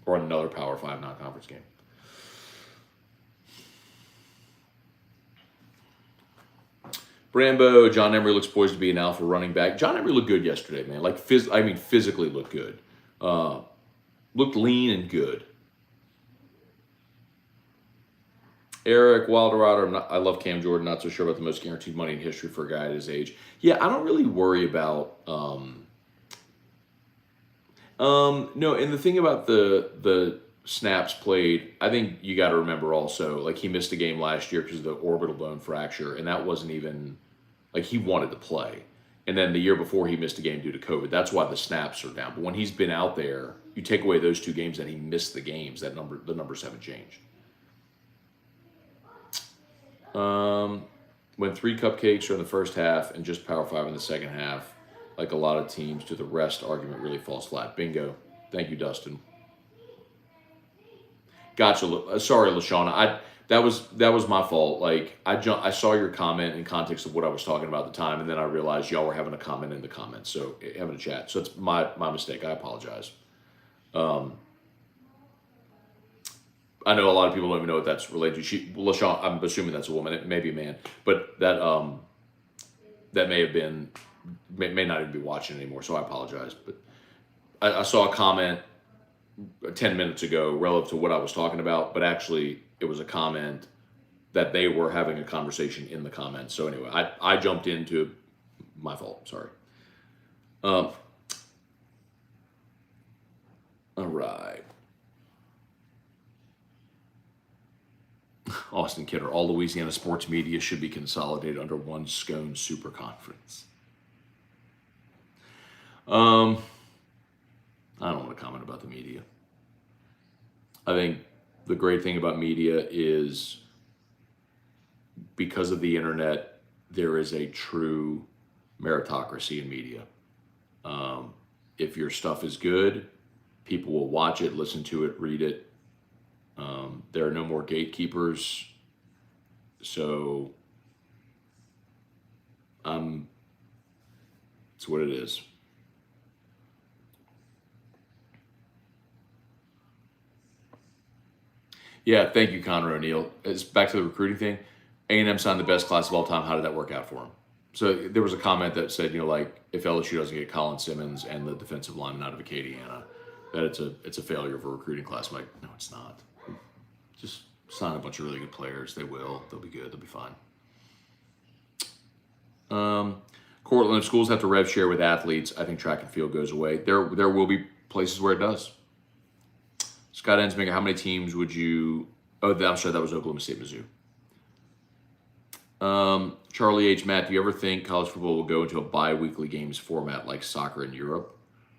Speaker 1: Or another Power 5 non-conference game. Brambo, John Emery looks poised to be an alpha running back. John Emery looked good yesterday, man. Physically looked good. Looked lean and good. Eric Wilderado, I love Cam Jordan. Not so sure about the most guaranteed money in history for a guy at his age. Yeah, I don't really worry about. No, and the thing about the snaps played, I think you got to remember also, like, he missed a game last year because of the orbital bone fracture, and that wasn't even, like, he wanted to play. And then the year before, he missed a game due to COVID. That's why the snaps are down. But when he's been out there, you take away those 2 games that he missed the games, the numbers haven't changed. When 3 cupcakes are in the first half and just Power 5 in the second half, like a lot of teams do, the rest argument really falls flat. Bingo. Thank you, Dustin. Gotcha. Sorry, LaShawna. That was my fault. Like, I saw your comment in context of what I was talking about at the time, and then I realized y'all were having a comment in the comments, so having a chat. So it's my mistake. I apologize. I know a lot of people don't even know what that's related to. LaShawn, I'm assuming that's a woman. It may be a man, but that may have been, may not even be watching anymore. So I apologize. But I saw a comment 10 minutes ago relative to what I was talking about, but actually it was a comment that they were having a conversation in the comments. So anyway, I jumped into my fault. Sorry. All right. Austin Kidder, all Louisiana sports media should be consolidated under one Scone super conference. I don't want to comment about the media. I think the great thing about media is because of the internet, there is a true meritocracy in media. If your stuff is good, people will watch it, listen to it, read it. There are no more gatekeepers. So it's what it is. Yeah, thank you, Connor O'Neill. It's back to the recruiting thing. A&M signed the best class of all time. How did that work out for him? So there was a comment that said, like if LSU doesn't get Colin Simmons and the defensive lineman out of Acadiana, that it's a failure of a recruiting class. I'm like, no, it's not. Just sign a bunch of really good players. They will. They'll be good. They'll be fine. Cortland, if schools have to rev share with athletes, I think track and field goes away. There will be places where it does. Scott Ensminger, how many teams would you? Oh, I'm sorry, that was Oklahoma State, Mizzou. Charlie H. Matt, do you ever think college football will go into a bi-weekly games format like soccer in Europe?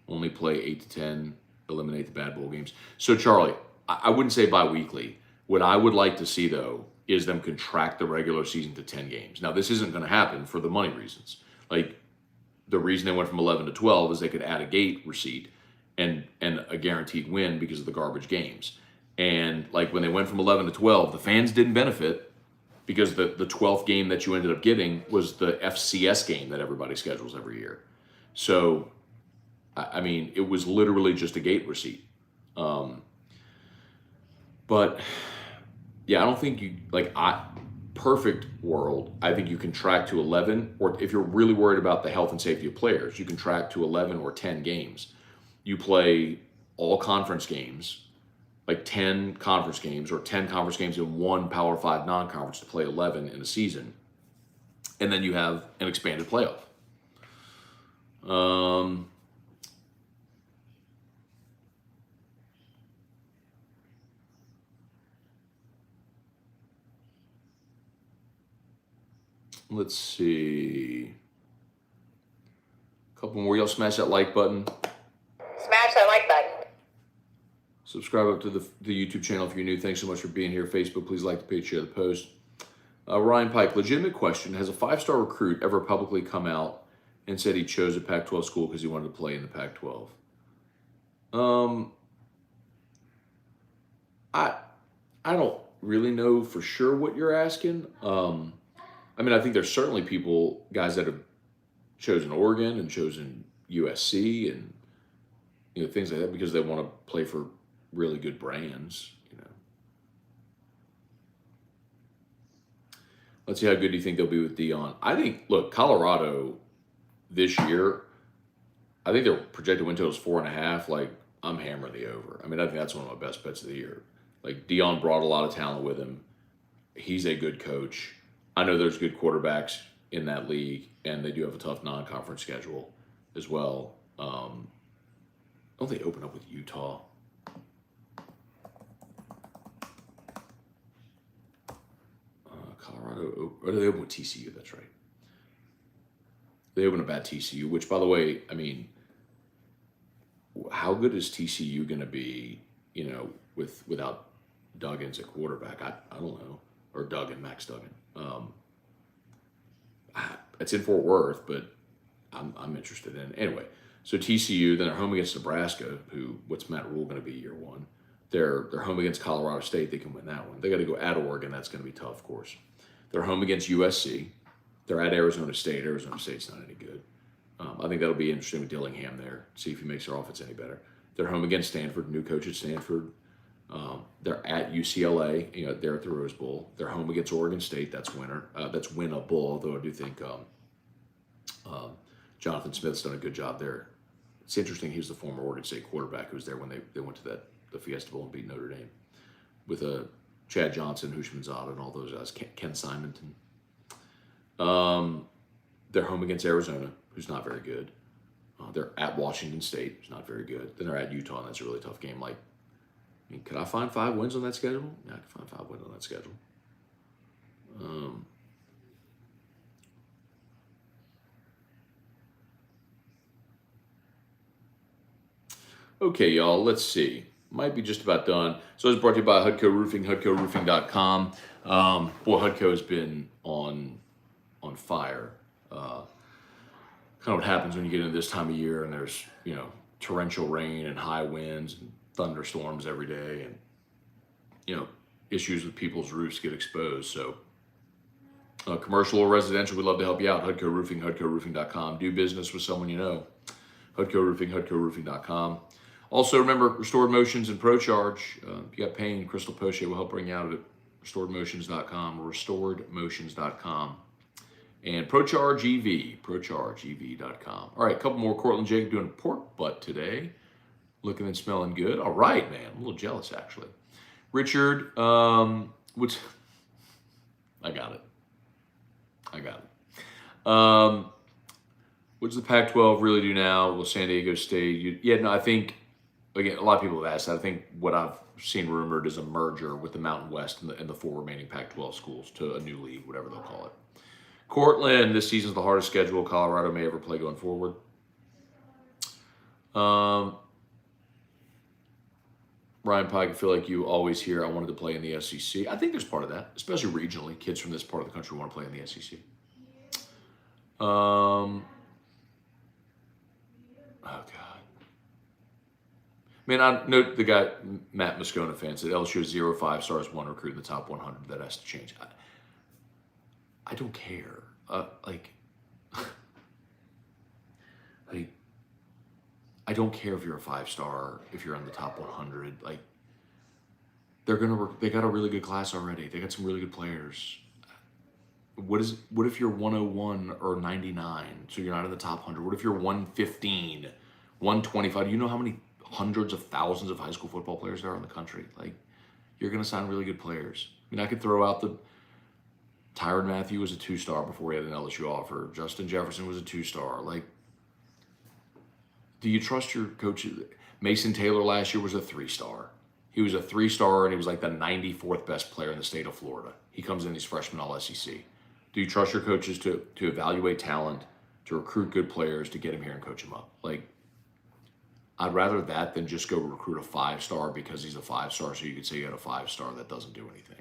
Speaker 1: Only play 8 to 10, eliminate the bad bowl games. So, Charlie, I wouldn't say bi-weekly. What I would like to see, though, is them contract the regular season to 10 games. Now, this isn't going to happen for the money reasons. Like, the reason they went from 11 to 12 is they could add a gate receipt and a guaranteed win because of the garbage games. And, like, when they went from 11 to 12, the fans didn't benefit because the 12th game that you ended up getting was the FCS game that everybody schedules every year. So, I mean, it was literally just a gate receipt. But, yeah, I don't think you, perfect world, I think you can track to 11, or if you're really worried about the health and safety of players, you can track to 11 or 10 games. You play all conference games, like 10 conference games, or 10 conference games and one Power 5 non-conference to play 11 in a season. And then you have an expanded playoff. Let's see. A couple more. Y'all smash that like button.
Speaker 2: Smash that like button.
Speaker 1: Subscribe up to the YouTube channel if you're new. Thanks so much for being here. Facebook, please like the page, share the post. Ryan Pike, legitimate question. Has a 5-star recruit ever publicly come out and said he chose a Pac-12 school because he wanted to play in the Pac-12? I don't really know for sure what you're asking. I mean, I think there's certainly guys that have chosen Oregon and chosen USC and things like that because they want to play for really good brands. Let's see how good do you think they'll be with Dion. I think, look, Colorado this year, I think their projected win total is 4.5. Like, I'm hammering the over. I mean, I think that's one of my best bets of the year. Like, Dion brought a lot of talent with him. He's a good coach. I know there's good quarterbacks in that league, and they do have a tough non-conference schedule as well. Don't they open up with Utah? Colorado, or they open with TCU, that's right. They open up at TCU, which, by the way, I mean, how good is TCU going to be, without Duggins at quarterback? I don't know. Or Max Duggan. It's in Fort Worth, but I'm interested in. Anyway, so TCU, then they're home against Nebraska, what's Matt Rule going to be year one? They're home against Colorado State. They can win that one. They got to go at Oregon. That's going to be tough, of course. They're home against USC. They're at Arizona State. Arizona State's not any good. I think that'll be interesting with Dillingham there. See if he makes their offense any better. They're home against Stanford. New coach at Stanford. They're at UCLA. They're at the Rose Bowl. They're home against Oregon State. That's winnable. Although I do think Jonathan Smith's done a good job there. It's interesting. He was the former Oregon State quarterback who was there when they went to the Fiesta Bowl and beat Notre Dame with Chad Johnson, Hushmanzada, and all those guys. Ken Simonton. They're home against Arizona, who's not very good. They're at Washington State, who's not very good. Then they're at Utah, and that's a really tough game. Could I find 5 wins on that schedule? Yeah, I could find 5 wins on that schedule. Okay, y'all, let's see. might be just about done. So it's brought to you by Hudco Roofing, HudcoRoofing.com. Boy, Hudco has been on fire. Kind of what happens when you get into this time of year and there's, torrential rain and high winds and thunderstorms every day, and, issues with people's roofs get exposed. So commercial or residential, we'd love to help you out. Hudco Roofing, HudcoRoofing.com. Do business with someone you know. Hudco Roofing, HudcoRoofing.com. Also, remember, Restored Motions and ProCharge. If you got pain, Crystal Poche will help bring you out at RestoredMotions.com, RestoredMotions.com. And ProCharge EV, ProChargeEV.com. All right, a couple more. Cortland Jacob doing pork butt today. Looking and smelling good. All right, man. I'm a little jealous, actually. Richard, what's... I got it. What does the Pac-12 really do now? Will San Diego State? I think, again, a lot of people have asked that. I think what I've seen rumored is a merger with the Mountain West and the 4 remaining Pac-12 schools to a new league, whatever they'll call it. Cortland, this season's the hardest schedule Colorado may ever play going forward. Ryan Pike, I feel like you always hear I wanted to play in the SEC. I think there's part of that, especially regionally. Kids from this part of the country want to play in the SEC. Oh, God. Man, I note the guy, Matt Moscona fan, said LSU has 0 5-stars, 1 recruit in the top 100. That has to change. I don't care. I don't care if you're a 5-star, if you're on the top 100. They got a really good class already. They got some really good players. What if you're 101 or 99, so you're not in the top 100? What if you're 115, 125? Do you know how many hundreds of thousands of high school football players there are in the country? You're going to sign really good players. I mean, I could throw out Tyrann Mathieu was a 2-star before he had an LSU offer. Justin Jefferson was a 2-star. Do you trust your coaches? Mason Taylor last year was a 3-star. He was a 3-star, and he was the 94th best player in the state of Florida. He comes in, he's freshman all SEC. Do you trust your coaches to evaluate talent, to recruit good players, to get him here and coach him up? I'd rather that than just go recruit a 5-star because he's a 5-star, so you could say you had a 5-star that doesn't do anything.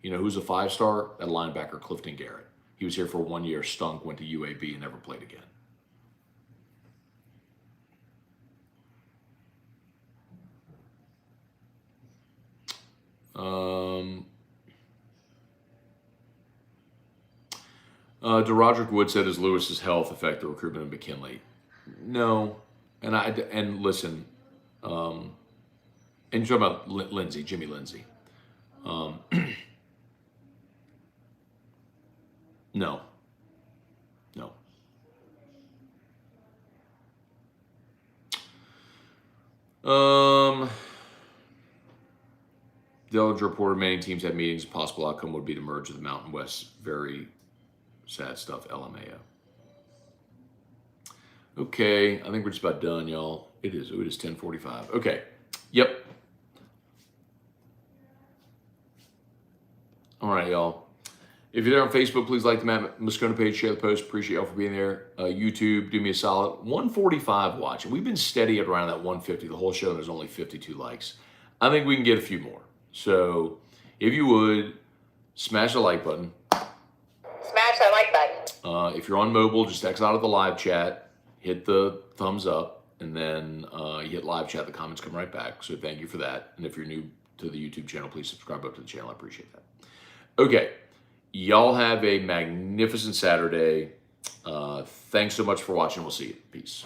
Speaker 1: You know who's a 5-star? That linebacker, Clifton Garrett. He was here for 1 year, stunk, went to UAB, and never played again. DeRoderick Wood said, "Does Lewis's health affect the recruitment of McKinley?" No, and listen, and you're talking about Lindsey, Jimmy Lindsey. No. Dellinger reported remaining teams had meetings. A possible outcome would be to merge with the Mountain West. Very sad stuff, LMAO. Okay, I think we're just about done, y'all. It is 10:45. Okay, yep. All right, y'all. If you're there on Facebook, please like the Matt Moscona page, share the post. Appreciate y'all for being there. YouTube, do me a solid. 145 watching. We've been steady at around that 150 the whole show, and there's only 52 likes. I think we can get a few more. So if you would, smash the like button.
Speaker 2: Smash that like button.
Speaker 1: If you're on mobile, just exit out of the live chat, hit the thumbs up, and then you hit live chat. The comments come right back. So thank you for that. And if you're new to the YouTube channel, please subscribe up to the channel. I appreciate that. Okay. Y'all have a magnificent Saturday. Thanks so much for watching. We'll see you. Peace.